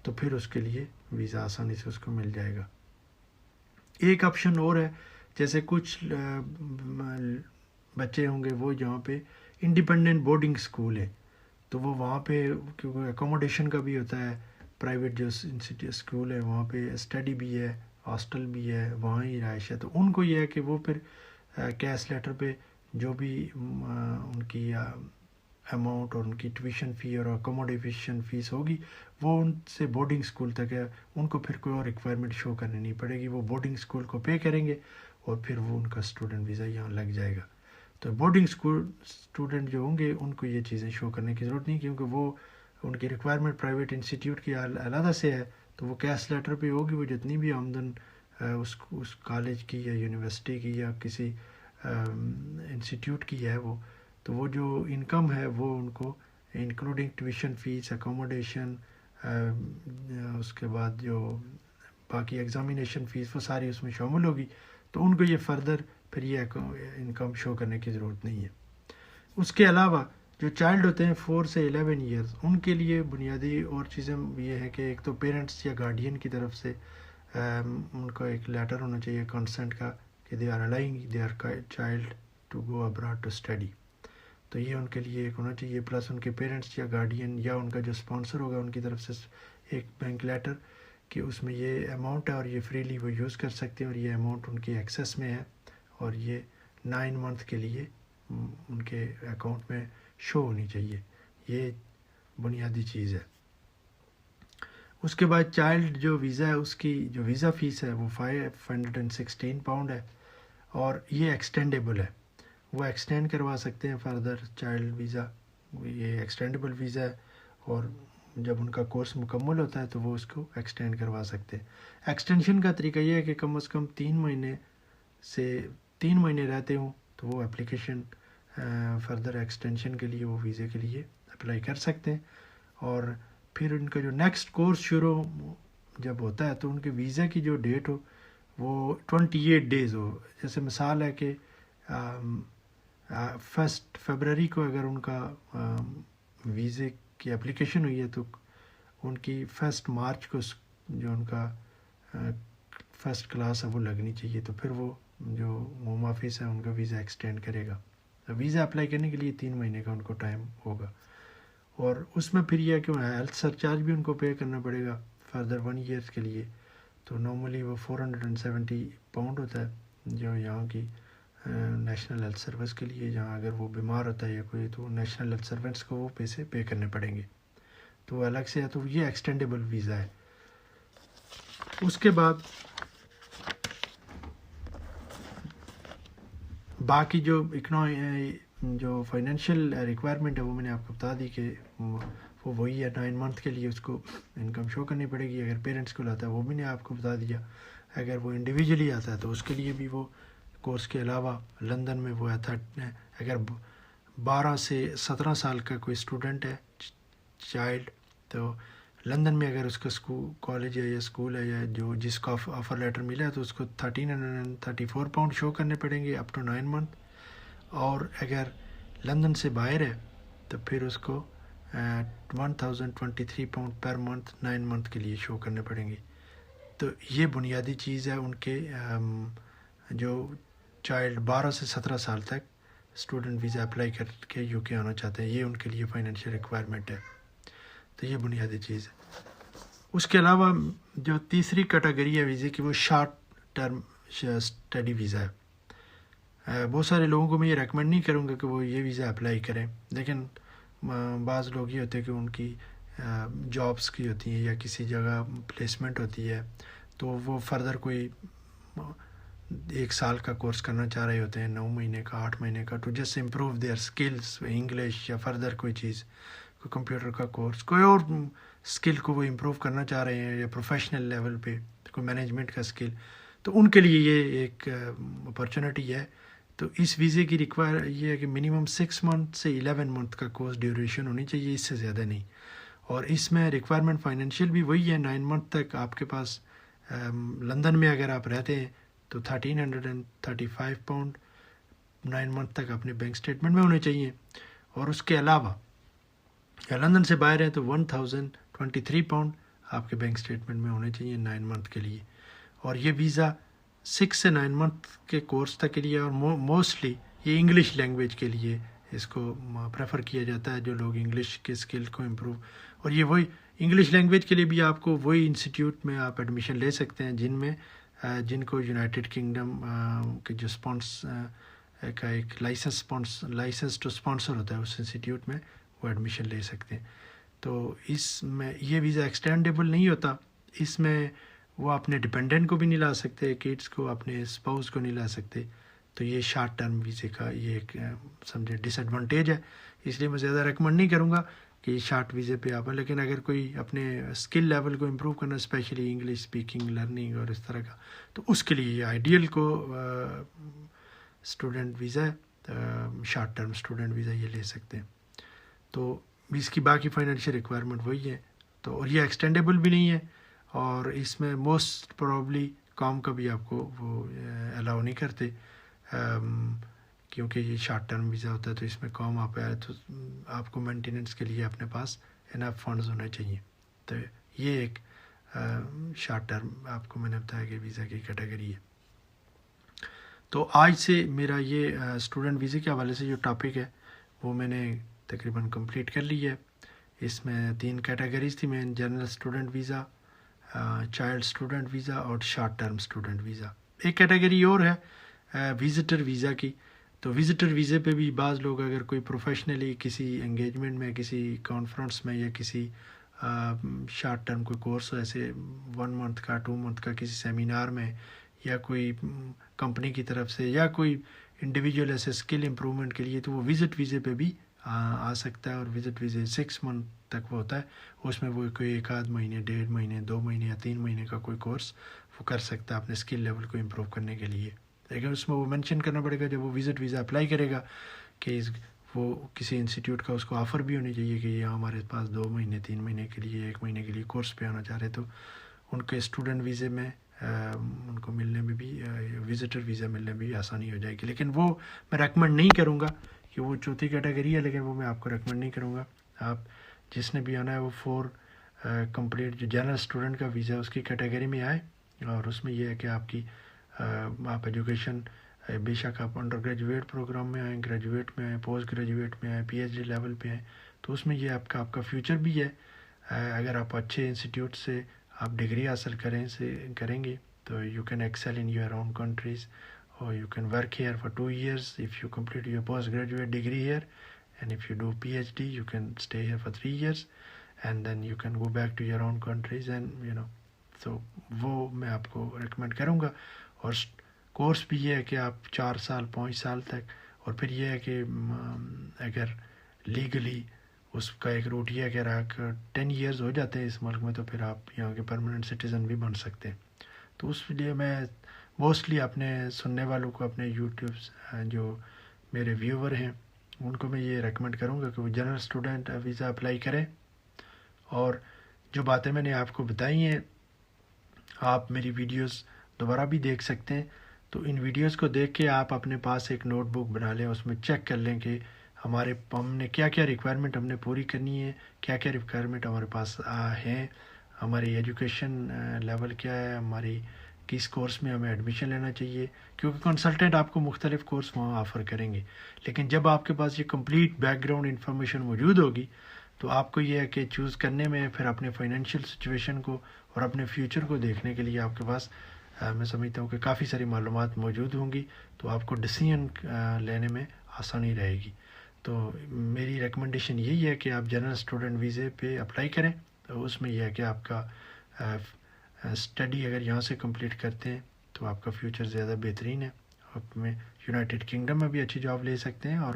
تو پھر اس کے لیے ویزا آسانی سے اس کو مل جائے گا۔ ایک آپشن اور ہے، جیسے کچھ بچے ہوں گے وہ جہاں پہ انڈیپینڈنٹ بورڈنگ اسکول ہے تو وہ وہاں پہ کیونکہ اکوموڈیشن کا بھی ہوتا ہے، پرائیویٹ جو اسکول ہے وہاں پہ اسٹڈی بھی ہے، ہاسٹل بھی ہے، وہاں ہی رہائش ہے، تو ان کو یہ ہے کہ وہ پھر کیش لیٹر پہ جو بھی ان کی اماؤنٹ اور ان کی ٹیوشن فی اور اکوموڈیشن فیس ہوگی وہ ان سے بورڈنگ اسکول تک ہے، ان کو پھر کوئی اور ریکوائرمنٹ شو کرنی نہیں پڑے گی، وہ بورڈنگ اسکول کو پے کریں گے اور پھر وہ ان کا اسٹوڈنٹ ویزا یہاں لگ جائے گا۔ تو بورڈنگ اسکول اسٹوڈنٹ جو ہوں گے ان کو یہ چیزیں شو کرنے کی ضرورت نہیں، کیونکہ وہ ان کی ریکوائرمنٹ پرائیویٹ انسٹیٹیوٹ کی علیحدہ سے ہے، تو وہ کیش لیٹر پہ ہوگی، وہ جتنی بھی آمدن اس کالج کی یا یونیورسٹی کی یا کسی انسٹیٹیوٹ کی ہے تو وہ جو انکم ہے وہ ان کو انکلوڈنگ ٹیوشن فیس، اکوموڈیشن، اس کے بعد جو باقی ایگزامینیشن فیس وہ ساری اس میں شامل ہوگی، تو ان کو یہ فردر پھر یہ انکم شو کرنے کی ضرورت نہیں ہے۔ اس کے علاوہ جو چائلڈ ہوتے ہیں 4 سے 11 ایئرز، ان کے لیے بنیادی اور چیزیں یہ ہے کہ ایک تو پیرنٹس یا گارڈین کی طرف سے ان کا ایک لیٹر ہونا چاہیے کنسنٹ کا کہ they are allowing their child to go abroad to study. تو یہ ان کے لیے ایک ہونا چاہیے، پلس ان کے پیرنٹس یا گارڈین یا ان کا جو اسپانسر ہوگا ان کی طرف سے ایک بینک لیٹر کہ اس میں یہ اماؤنٹ ہے اور یہ فریلی وہ یوز کر سکتے ہیں اور یہ اماؤنٹ ان کی ایکسیس میں ہے اور یہ 9 منتھ کے لیے ان کے اکاؤنٹ میں شو ہونی چاہیے. یہ بنیادی چیز ہے. اس کے بعد چائلڈ جو ویزا ہے اس کی جو ویزا فیس ہے وہ 516 پاؤنڈ ہے اور یہ ایکسٹینڈیبل ہے، وہ ایکسٹینڈ کروا سکتے ہیں فردر چائلڈ ویزا. یہ ایکسٹینڈیبل ویزا ہے اور جب ان کا کورس مکمل ہوتا ہے تو وہ اس کو ایکسٹینڈ کروا سکتے ہیں. ایکسٹینشن کا طریقہ یہ ہے کہ کم از کم 3 مہینے رہتے ہوں تو وہ اپلیکیشن فردر ایکسٹینشن کے لیے وہ ویزے کے لیے اپلائی کر سکتے ہیں. اور پھر ان کا جو نیکسٹ کورس شروع جب ہوتا ہے تو ان کے ویزا کی جو ڈیٹ ہو وہ 28 ڈیز ہو. جیسے مثال ہے کہ 1 فروری کو اگر ان کا ویزے کی اپلیکیشن ہوئی ہے تو ان کی 1 مارچ کو جو ان کا فرسٹ کلاس ہے وہ لگنی چاہیے. تو پھر وہ جو ہوم آفس ہے ان کا ویزا ایکسٹینڈ کرے گا. ویزا اپلائی کرنے کے لیے 3 مہینے کا ان کو ٹائم ہوگا. اور اس میں پھر یہ ہے کہ ہیلتھ سرچارج بھی ان کو پے کرنا پڑے گا فردر 1 ایئر کے لیے. تو نارملی وہ 470 پاؤنڈ ہوتا ہے جو یہاں کی نیشنل ہیلتھ سروس کے لیے. جہاں اگر وہ بیمار ہوتا ہے یا کوئی تو نیشنل ہیلتھ سروس کو وہ پیسے پے کرنے پڑیں گے. تو وہ الگ سے ہے. تو یہ ایکسٹینڈیبل ویزا ہے. اس کے بعد باقی جو جو فائنینشیل ریکوائرمنٹ ہے وہ میں نے آپ کو بتا دی کہ وہ وہی ہے. 9 منتھ کے لیے اس کو انکم شو کرنی پڑے گی. اگر پیرنٹس کو لاتا ہے وہ بھی نے آپ کو بتا دیا. اگر وہ انڈیویجولی آتا ہے تو اس کے لیے بھی وہ کورس کے علاوہ لندن میں وہ ہے. اگر 12 سے 17 سال کا کوئی اسٹوڈنٹ ہے چائلڈ تو لندن میں اگر اس کا کالج ہے یا اسکول ہے یا جو جس کا آفر لیٹر ملا ہے تو اس کو 1334 پاؤنڈ شو کرنے پڑیں گے اپ ٹو 9 منتھ. اور اگر لندن سے باہر ہے تو پھر اس کو 1023 پاؤنڈ پر منتھ 9 منتھ کے لیے شو کرنے پڑیں گے. تو یہ بنیادی چیز ہے ان کے جو چائلڈ 12 سے 17 سال تک اسٹوڈنٹ ویزا اپلائی کر کے یو کے آنا چاہتے ہیں. یہ ان کے لیے فائنینشیل ریکوائرمنٹ ہے. تو یہ بنیادی چیز ہے. اس کے علاوہ جو تیسری کیٹیگری ہے ویزے کی وہ شارٹ ٹرم اسٹڈی ویزا ہے. بہت سارے لوگوں کو میں یہ ریکمینڈ نہیں کروں گا کہ وہ یہ ویزا اپلائی کریں، لیکن بعض لوگ یہ ہوتے ہیں کہ ان کی جابس کی ہوتی ہیں یا کسی جگہ پلیسمنٹ ہوتی ہے تو وہ فردر کوئی 1 سال کا کورس کرنا چاہ رہے ہوتے ہیں، 9 مہینے کا 8 مہینے کا، to just improve their skills English یا فردر کوئی چیز، کوئی کمپیوٹر کا کورس، کوئی اور اسکل کو وہ امپروو کرنا چاہ رہے ہیں یا پروفیشنل لیول پہ کوئی مینجمنٹ کا اسکل. تو ان کے لیے یہ ایک اپرچونٹی ہے. تو اس ویزے کی یہ ہے کہ منیمم 6 منتھ سے 11 منتھ کا کورس ڈیوریشن ہونی چاہیے، اس سے زیادہ نہیں. اور اس میں ریکوائرمنٹ فائنینشیل بھی وہی ہے. 9 منتھ تک آپ کے پاس لندن میں اگر آپ رہتے ہیں تو 1335 پاؤنڈ 9 منتھ تک اپنے بینک اسٹیٹمنٹ میں ہونے چاہیے. اور اس کے علاوہ یا لندن سے باہر ہیں تو 1023 پاؤنڈ آپ کے بینک اسٹیٹمنٹ میں ہونے چاہیے 9 منتھ کے لیے. اور یہ ویزا 6 سے 9 منتھ کے کورس تک کے لیے اور موسٹلی یہ انگلش لینگویج کے لیے اس کو پریفر کیا جاتا ہے، جو لوگ انگلش کے اسکل کو امپروو. اور یہ وہی انگلش لینگویج کے لیے بھی آپ کو وہی انسٹیٹیوٹ میں آپ ایڈمیشن لے سکتے ہیں جن کو یونائٹڈ کنگڈم کے جو کا ایک لائسنس ٹو اسپانسر ہوتا ہے اس انسٹیٹیوٹ میں وہ ایڈمیشن لے سکتے ہیں. تو اس میں یہ ویزا ایکسٹینڈیبل نہیں ہوتا. اس میں وہ اپنے ڈپینڈنٹ کو بھی نہیں لا سکتے، کڈس کو، اپنے اسپاؤس کو نہیں لا سکتے. تو یہ شارٹ ٹرم ویزے کا یہ ایک سمجھے ڈس ایڈوانٹیج ہے. اس لیے میں زیادہ ریکمنڈ نہیں کروں گا کہ یہ شارٹ ویزے پہ آپ ہیں. لیکن اگر کوئی اپنے اسکل لیول کو امپروو کرنا، اسپیشلی انگلش اسپیکنگ لرننگ اور اس طرح کا، تو اس کے لیے یہ آئیڈیل کو اسٹوڈنٹ ویزا ہے، شارٹ ٹرم اسٹوڈنٹ ویزا یہ لے سکتے ہیں. تو اس کی باقی فائنینشیل ریکوائرمنٹ وہی ہے. تو اور یہ ایکسٹینڈیبل بھی نہیں ہے اور اس میں موسٹ پروبلی کام کا بھی آپ کو وہ الاؤ نہیں کرتے کیونکہ یہ شارٹ ٹرم ویزا ہوتا ہے تو اس میں کام آپ آئے تو آپ کو مینٹیننس کے لیے اپنے پاس انف فنڈز ہونے چاہیے. تو یہ ایک شارٹ ٹرم آپ کو میں نے بتایا کہ ویزا کی کیٹیگری ہے. تو آج سے میرا یہ اسٹوڈنٹ ویزے کے حوالے سے جو ٹاپک ہے وہ میں نے تقریباً کمپلیٹ کر لی ہے. اس میں 3 کیٹیگریز تھی مین: general student visa, child student visa اور شارٹ ٹرم اسٹوڈنٹ ویزا. ایک کیٹیگری اور ہے وزٹر ویزا کی. تو وزٹر ویزے پہ بھی بعض لوگ اگر کوئی پروفیشنلی کسی انگیجمنٹ میں، کسی کانفرنس میں یا کسی شارٹ ٹرم کوئی کورس ایسے 1 منتھ کا 2 منتھ کا کسی سیمینار میں یا کوئی کمپنی کی طرف سے یا کوئی انڈیویجول ایسے اسکل امپرومنٹ کے لیے، تو وہ وزٹ ویزے پہ بھی آ سکتا ہے. اور وزٹ ویزے 6 منتھ تک وہ ہوتا ہے. اس میں وہ کوئی 1 مہینے، 1.5 مہینے، 2 مہینے یا 3 مہینے کا کوئی کورس وہ کر سکتا ہے اپنے اسکل لیول کو امپروو کرنے کے لیے. لیکن اس میں وہ مینشن کرنا پڑے گا جب وہ وزٹ ویزا اپلائی کرے گا کہ وہ کسی انسٹیٹیوٹ کا اس کو آفر بھی ہونی چاہیے کہ یہ ہمارے پاس 2 مہینے 3 مہینے کے لیے 1 مہینے کے لیے کورس پہ آنا چاہ رہے، تو ان کے اسٹوڈنٹ ویزے میں ان کو ملنے میں بھی وزٹر ویزا ملنے میں بھی آسانی ہو جائے گی. لیکن وہ میں ریکمنڈ نہیں کروں گا کہ وہ چوتھی کیٹیگری ہے، لیکن وہ میں آپ کو ریکمنڈ نہیں کروں گا. آپ جس نے بھی آنا ہے وہ 4 کمپلیٹ جو جنرل اسٹوڈنٹ کا ویزا ہے اس کی کیٹیگری میں آئے. اور اس میں یہ ہے کہ آپ کی آپ ایجوکیشن بے شک آپ انڈر گریجویٹ پروگرام میں آئیں، گریجویٹ میں آئیں، پوسٹ گریجویٹ میں آئیں، PhD لیول پہ آئیں، تو اس میں یہ آپ کا فیوچر بھی ہے. اگر آپ اچھے انسٹیٹیوٹ سے آپ ڈگری حاصل کریں گے تو you can excel in your own countries اور you can work here for 2 years if you complete your post graduate degree here, and if you do PhD you can stay here for 3 years and then you can go back to your own countries and so وہ میں آپ کو recommend کروں گا. اور course بھی یہ ہے کہ آپ 4 سال 5 سال تک، اور پھر یہ ہے کہ اگر لیگلی اس کا ایک روٹ یہ ہے کہ اگر 10 years ہو جاتے ہیں اس ملک میں تو پھر آپ یہاں کے پرماننٹ سٹیزن بھی بن سکتے ہیں. تو اس لیے میں موسٹلی اپنے سننے والوں کو، اپنے یوٹیوب جو میرے ویور ہیں ان کو میں یہ ریکمینڈ کروں گا کہ وہ جنرل اسٹوڈنٹ ویزا اپلائی کریں. اور جو باتیں میں نے آپ کو بتائی ہیں آپ میری ویڈیوز دوبارہ بھی دیکھ سکتے ہیں. تو ان ویڈیوز کو دیکھ کے آپ اپنے پاس ایک نوٹ بک بنا لیں، اس میں چیک کر لیں کہ ہم نے کیا کیا ریکوائرمنٹ ہم نے پوری کرنی ہے، کیا کیا ریکوائرمنٹ ہمارے پاس ہیں، ہماری ایجوکیشن لیول کیا ہے، ہماری کس کورس میں ہمیں ایڈمیشن لینا چاہیے. کیونکہ کنسلٹنٹ آپ کو مختلف کورس وہاں آفر کریں گے، لیکن جب آپ کے پاس یہ کمپلیٹ بیک گراؤنڈ انفارمیشن موجود ہوگی تو آپ کو یہ ہے کہ چوز کرنے میں پھر اپنے فائنینشیل سچویشن کو اور اپنے فیوچر کو دیکھنے کے لیے آپ کے پاس میں سمجھتا ہوں کہ کافی ساری معلومات موجود ہوں گی، تو آپ کو ڈیسیژن لینے میں آسانی رہے گی. تو میری ریکمنڈیشن یہی ہے کہ آپ جنرل اسٹوڈنٹ ویزے پہ اپلائی کریں. تو اس میں یہ ہے کہ آپ کا اسٹڈی اگر یہاں سے کمپلیٹ کرتے ہیں تو آپ کا فیوچر زیادہ بہترین ہے. آپ میں یونائٹڈ کنگڈم میں بھی اچھی جاب لے سکتے ہیں، اور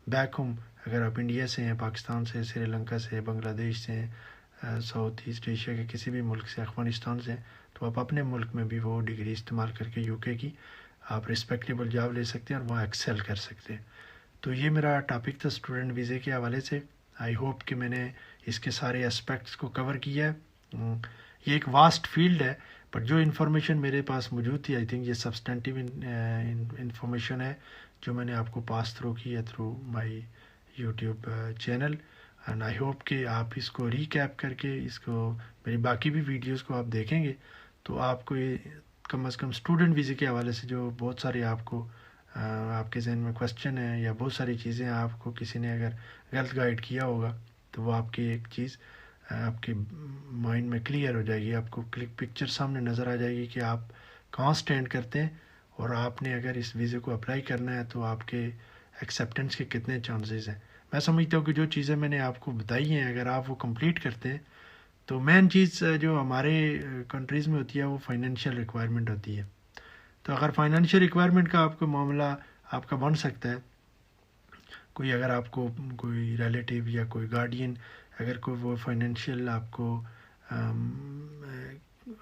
بیک ہوم اگر آپ انڈیا سے ہیں، پاکستان سے، سری لنکا سے، بنگلہ دیش سے ہیں، ساؤتھ ایسٹ ایشیا کے کسی بھی ملک سے، افغانستان سے، تو آپ اپنے ملک میں بھی وہ ڈگری استعمال کر کے UK کی آپ رسپیکٹیبل جاب لے سکتے ہیں اور وہاں ایکسل کر سکتے ہیں. تو یہ میرا ٹاپک تھا اسٹوڈنٹ ویزے کے حوالے سے. آئی ہوپ کہ میں نے اس کے سارے اسپیکٹس کو کور کیا ہے. یہ ایک واسٹ فیلڈ ہے، بٹ جو انفارمیشن میرے پاس موجود تھی آئی تھنک یہ سبسٹینٹیو انفارمیشن ہے جو میں نے آپ کو پاس تھرو کی ہے through my YouTube channel. And I hope کہ آپ اس کو ریکیپ کر کے اس کو میری باقی بھی ویڈیوز کو آپ دیکھیں گے تو آپ کو یہ کم از کم اسٹوڈنٹ ویزے کے حوالے سے جو بہت سارے آپ کو آپ کے ذہن میں کویسچن ہیں یا بہت ساری چیزیں آپ کو کسی نے اگر غلط گائیڈ کیا ہوگا تو وہ آپ کی ایک چیز آپ کے مائنڈ میں کلیئر ہو جائے گی. آپ کو پکچر سامنے نظر آ جائے گی کہ آپ کہاں سٹینڈ کرتے ہیں، اور آپ نے اگر اس ویزے کو اپلائی کرنا ہے تو آپ کے ایکسیپٹنس کے کتنے چانسز ہیں. میں سمجھتا ہوں کہ جو چیزیں میں نے آپ کو بتائی ہیں اگر آپ وہ کمپلیٹ کرتے ہیں تو مین چیز جو ہمارے کنٹریز میں ہوتی ہے وہ فائنینشیل ریکوائرمنٹ ہوتی ہے. تو اگر فائنینشیل ریکوائرمنٹ کا آپ کو معاملہ آپ کا بن سکتا ہے، کوئی اگر آپ کو کوئی ریلیٹیو یا کوئی گارڈین اگر کوئی وہ فائنینشیل آپ کو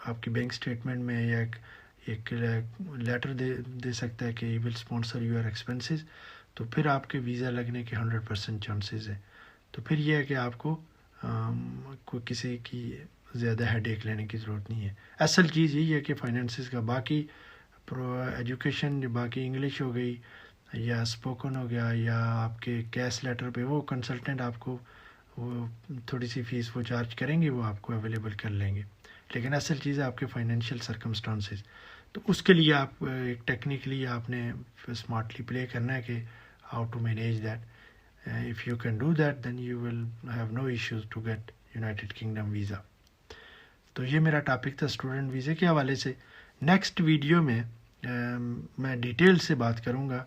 آپ کی بینک اسٹیٹمنٹ میں یا ایک لیٹر دے سکتا ہے کہ ہی ول اسپانسر یور ایکسپینسز، تو پھر آپ کے ویزا لگنے کے 100% چانسز ہیں. تو پھر یہ ہے کہ آپ کو کوئی کسی کی زیادہ ہیڈ ایک لینے کی ضرورت نہیں ہے. اصل چیز یہی ہے کہ فائنینسز کا باقی ایجوکیشن باقی انگلش ہو گئی یا اسپوکن ہو گیا یا آپ کے کیش لیٹر پہ، وہ کنسلٹنٹ آپ کو وہ تھوڑی سی فیس وہ چارج کریں گے، وہ آپ کو اویلیبل کر لیں گے. لیکن اصل چیز ہے آپ کے فائنینشیل سرکمسٹانسز. تو اس کے لیے آپ ایک ٹیکنیکلی آپ نے اسمارٹلی پلے کرنا ہے کہ how to manage that. If you can do that then you will have no issues to get United Kingdom visa. تو یہ میرا ٹاپک تھا اسٹوڈنٹ ویزے کے حوالے سے. نیکسٹ ویڈیو میں میں ڈیٹیل سے بات کروں گا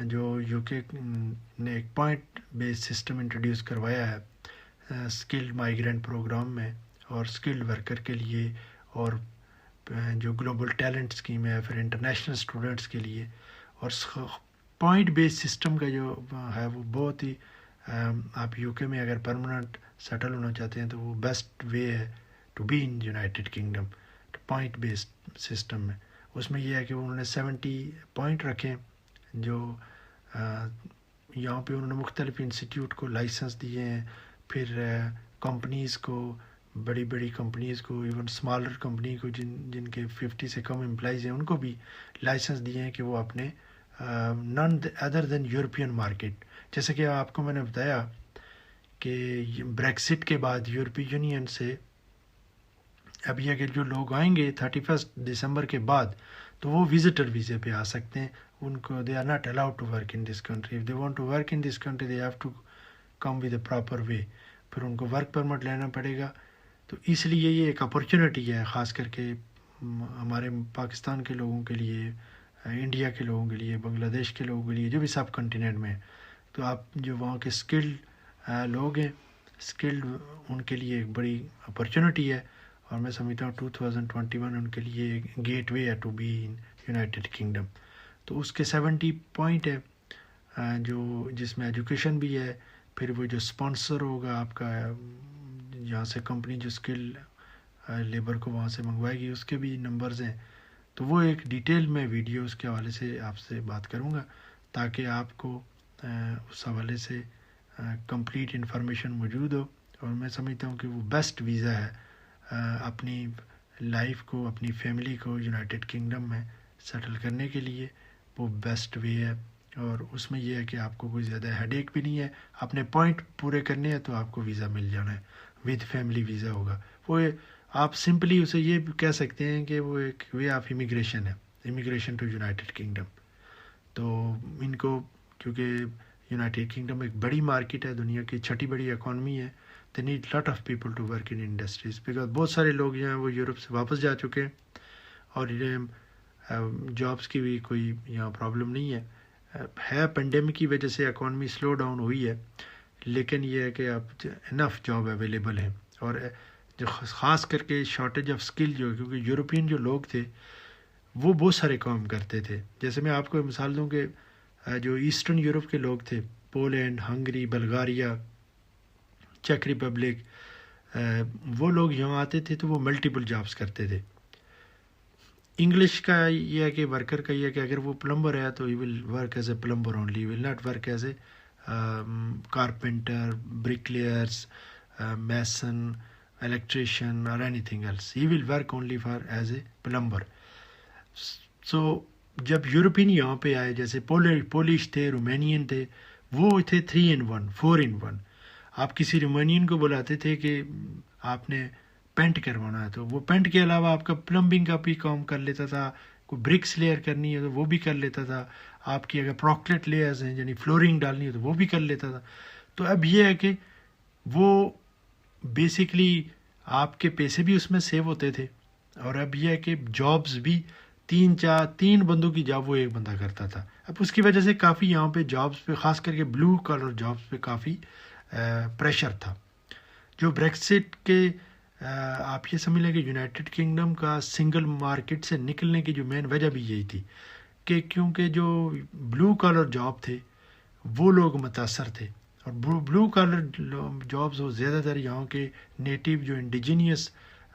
جو یو کے نے ایک پوائنٹ بیس سسٹم انٹروڈیوس کروایا ہے اسکلڈ مائیگرینٹ پروگرام میں اور اسکلڈ ورکر کے لیے، اور جو گلوبل ٹیلنٹ اسکیم ہے پھر انٹرنیشنل اسٹوڈنٹس کے لیے. اور پوائنٹ بیس سسٹم کا جو ہے وہ بہت ہی آپ یو کے میں اگر پرماننٹ سیٹل ہونا چاہتے ہیں تو وہ بیسٹ وے ہے to be in United Kingdom. Point based system میں اس میں یہ ہے کہ انہوں نے 70 پوائنٹ رکھے جو یہاں پہ انہوں نے مختلف انسٹیٹیوٹ کو لائسنس دیے ہیں، پھر کمپنیز کو، بڑی بڑی کمپنیز کو، ایون اسمالر کمپنی کو جن کے 50 سے کم امپلائیز ہیں ان کو بھی لائسنس دیے ہیں کہ وہ اپنے نان ادر دین یورپین مارکیٹ. جیسے کہ آپ کو میں نے بتایا کہ بریکسٹ کے بعد یورپی یونین سے اب یہ کہ جو لوگ آئیں گے 31 دسمبر کے بعد تو وہ وزٹر ویزے پہ آ سکتے ہیں. ان کو they are not allowed to work in this country. If they want to work in this country they have to come with a proper way. پھر ان کو ورک پرمٹ لینا پڑے گا. تو اس لیے یہ ایک اپرچونیٹی ہے خاص کر کے ہمارے پاکستان کے لوگوں کے لیے، انڈیا کے لوگوں کے لیے، بنگلہ دیش کے لوگوں کے لیے جو بھی سب کنٹیننٹ میں. تو آپ جو وہاں کے اسکلڈ لوگ ہیں، اسکلڈ، ان کے لیے ایک بڑی اپرچونیٹی ہے. اور میں سمجھتا ہوں 2021 ان کے لیے گیٹ وے ہے to be in United Kingdom. تو اس کے 70 پوائنٹ ہے جو جس میں ایجوکیشن بھی ہے، پھر وہ جو اسپانسر ہوگا آپ کا جہاں سے کمپنی جو اسکل لیبر کو وہاں سے منگوائے گی اس کے بھی نمبرز ہیں. تو وہ ایک ڈیٹیل میں ویڈیو اس کے حوالے سے آپ سے بات کروں گا تاکہ آپ کو اس حوالے سے کمپلیٹ انفارمیشن موجود ہو. اور میں سمجھتا ہوں کہ وہ بیسٹ ویزا ہے اپنی لائف کو، اپنی فیملی کو یونائٹیڈ کنگڈم میں سیٹل کرنے کے لیے. وہ بیسٹ وے ہے. اور اس میں یہ ہے کہ آپ کو کوئی زیادہ ہیڈ ایک بھی نہیں ہے. اپنے پوائنٹ پورے کرنے ہیں تو آپ کو ویزا مل جانا ہے، ود فیملی ویزا ہوگا. وہ آپ سمپلی اسے یہ کہہ سکتے ہیں کہ وہ ایک وے آف امیگریشن ہے، امیگریشن ٹو یونائٹیڈ کنگڈم. تو ان کو کیونکہ یونائٹیڈ کنگڈم ایک بڑی مارکیٹ ہے، دنیا کی 6ٹھی بڑی اکانومی ہے. they need lot of people to work in industries because بہت سارے لوگ جو ہیں وہ یورپ سے واپس جا چکے ہیں اور جابس کی بھی کوئی یہاں پرابلم نہیں ہے. پینڈیمک کی وجہ سے اکانومی سلو ڈاؤن ہوئی ہے، لیکن یہ ہے کہ اب انف جاب اویلیبل ہیں. اور جو خاص کر کے شارٹیج آف اسکل جو، کیونکہ یورپین جو لوگ تھے وہ بہت سارے کام کرتے تھے. جیسے میں آپ کو مثال دوں کہ جو ایسٹرن یورپ کے لوگ تھے، پولینڈ، ہنگری، بلغاریہ، چیک ریپبلک، وہ لوگ یہاں آتے تھے تو وہ ملٹیپل جابس کرتے تھے. انگلش کا یہ ہے کہ ورکر کا یہ ہے کہ اگر وہ پلمبر ہے تو he will work as a plumber only, will not work as a carpenter, bricklayers, mason, electrician اور anything else. He will work only for as a plumber. So جب یورپین یہاں پہ آئے، جیسے polish تھے، رومینین تھے، وہ تھے 3 in 1، 4 in 1. آپ کسی رومینین کو بلاتے تھے کہ آپ نے پینٹ کروانا ہے تو وہ پینٹ کے علاوہ آپ کا پلمبنگ کا بھی کام کر لیتا تھا. کوئی برکس لیئر کرنی ہے تو وہ بھی کر لیتا تھا. آپ کی اگر پروکلیٹ لیئرز ہیں یعنی فلورنگ ڈالنی ہے تو وہ بھی کر لیتا تھا. تو اب یہ ہے کہ وہ بیسکلی آپ کے پیسے بھی اس میں سیو ہوتے تھے، اور اب یہ ہے کہ جابز بھی 3 بندوں کی جاب وہ ایک بندہ کرتا تھا. اب اس کی وجہ سے کافی یہاں پہ جابز پہ، خاص کر کے بلو کالر جابز پہ کافی پریشر تھا. جو بریکسٹ کے آپ یہ سمجھ لیں کہ یونائٹیڈ کنگڈم کا سنگل مارکیٹ سے نکلنے کی جو مین وجہ بھی یہی تھی کہ کیونکہ جو بلو کالر جاب تھے وہ لوگ متاثر تھے. اور بلو کالر جابز وہ زیادہ تر یہاں کے نیٹیو جو انڈیجینیس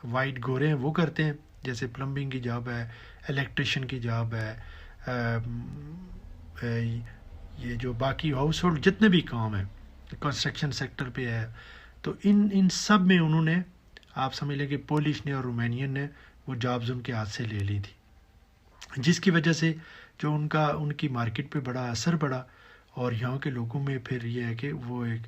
وائٹ گورے ہیں وہ کرتے ہیں، جیسے پلمبنگ کی جاب ہے، الیکٹریشین کی جاب ہے، یہ جو باقی ہاؤس ہولڈ جتنے بھی کام ہیں، کنسٹرکشن سیکٹر پہ ہے. تو ان سب میں انہوں نے، آپ سمجھ لیں کہ پولش نے اور رومینین نے وہ جابز ان کے ہاتھ سے لے لی تھی. جس کی وجہ سے جو ان کی مارکیٹ پہ بڑا اثر پڑا، اور یہاں کے لوگوں میں پھر یہ ہے کہ وہ ایک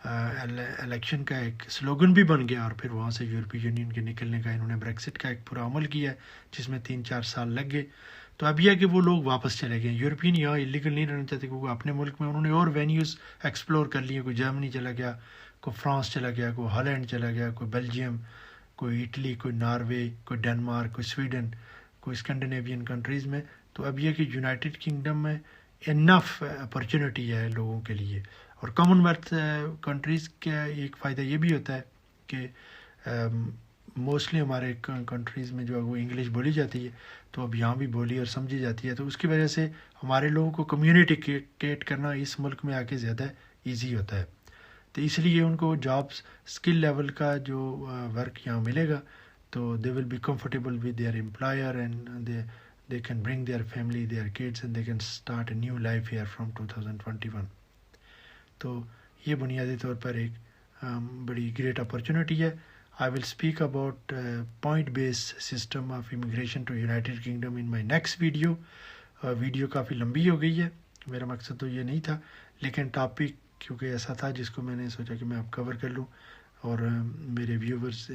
الیکشن کا ایک سلوگن بھی بن گیا، اور پھر وہاں سے یورپی یونین کے نکلنے کا انہوں نے بریکسٹ کا ایک پورا عمل کیا ہے جس میں 3-4 سال لگ گئے۔ تو اب یہ ہے کہ وہ لوگ واپس چلے گئے، یورپین یہاں الیگل نہیں رہنا چاہتے، کیونکہ اپنے ملک میں انہوں نے اور وینیوز ایکسپلور کر لیے، کوئی جرمنی چلا گیا، کوئی فرانس چلا گیا، کوئی ہالینڈ چلا گیا، کوئی بیلجیم، کوئی اٹلی، کوئی ناروے، کوئی ڈنمارک، کوئی سویڈن، کوئی اسکینڈینیوین کنٹریز میں۔ تو اب یہ کہ یونائٹڈ کنگڈم میں انف اپرچونیٹی ہے لوگوں کے لیے۔ اور کامن ویلتھ کنٹریز کا ایک فائدہ یہ بھی ہوتا ہے کہ موسٹلی ہمارے کنٹریز میں جو ہے وہ انگلش بولی جاتی ہے، تو اب یہاں بھی بولی اور سمجھی جاتی ہے، تو اس کی وجہ سے ہمارے لوگوں کو کمیونیکیٹ کرنا اس ملک میں آ کے زیادہ ایزی ہوتا ہے۔ تو اس لیے ان کو جابس اسکل لیول کا جو ورک یہاں ملے گا، تو they will be comfortable with their employer, and they can bring their family, their kids, and they can start a new life here from 2021۔ تو یہ بنیادی طور پر ایک بڑی گریٹ اپرچونیٹی ہے۔ I will speak about point base system of immigration to United Kingdom in my next video. Video کافی لمبی ہو گئی ہے، میرا مقصد تو یہ نہیں تھا، لیکن ٹاپک کیونکہ ایسا تھا جس کو میں نے سوچا کہ میں اب کور کر لوں، اور میرے ویورز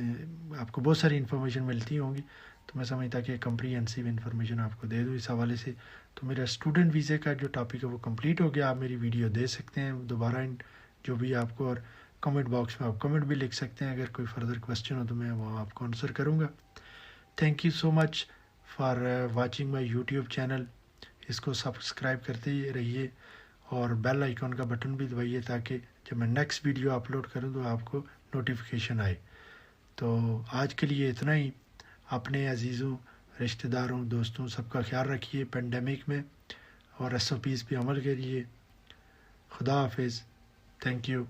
آپ کو بہت ساری انفارمیشن ملتی ہوں گی، تو میں سمجھتا کہ کمپریہنسو انفارمیشن آپ کو دے دوں اس حوالے سے۔ تو میرا اسٹوڈنٹ ویزے کا جو ٹاپک ہے وہ کمپلیٹ ہو گیا، آپ میری ویڈیو دے سکتے ہیں دوبارہ جو بھی آپ کو، اور کمنٹ باکس میں آپ کمنٹ بھی لکھ سکتے ہیں، اگر کوئی فردر کویسچن ہو تو میں وہاں آپ کو آنسر کروں گا۔ Thank you so much for watching my YouTube channel. اس کو سبسکرائب کرتے رہیے، اور بیل آئیکن کا بٹن بھی دبائیے تاکہ جب میں نیکسٹ ویڈیو اپلوڈ کروں تو آپ کو نوٹیفیکیشن آئے۔ تو آج کے لیے اتنا ہی۔ اپنے عزیزوں، رشتہ داروں، دوستوں سب کا خیال رکھیے پینڈیمک میں، اور SOPs پہ عمل کریے۔ خدا حافظ۔ Thank you.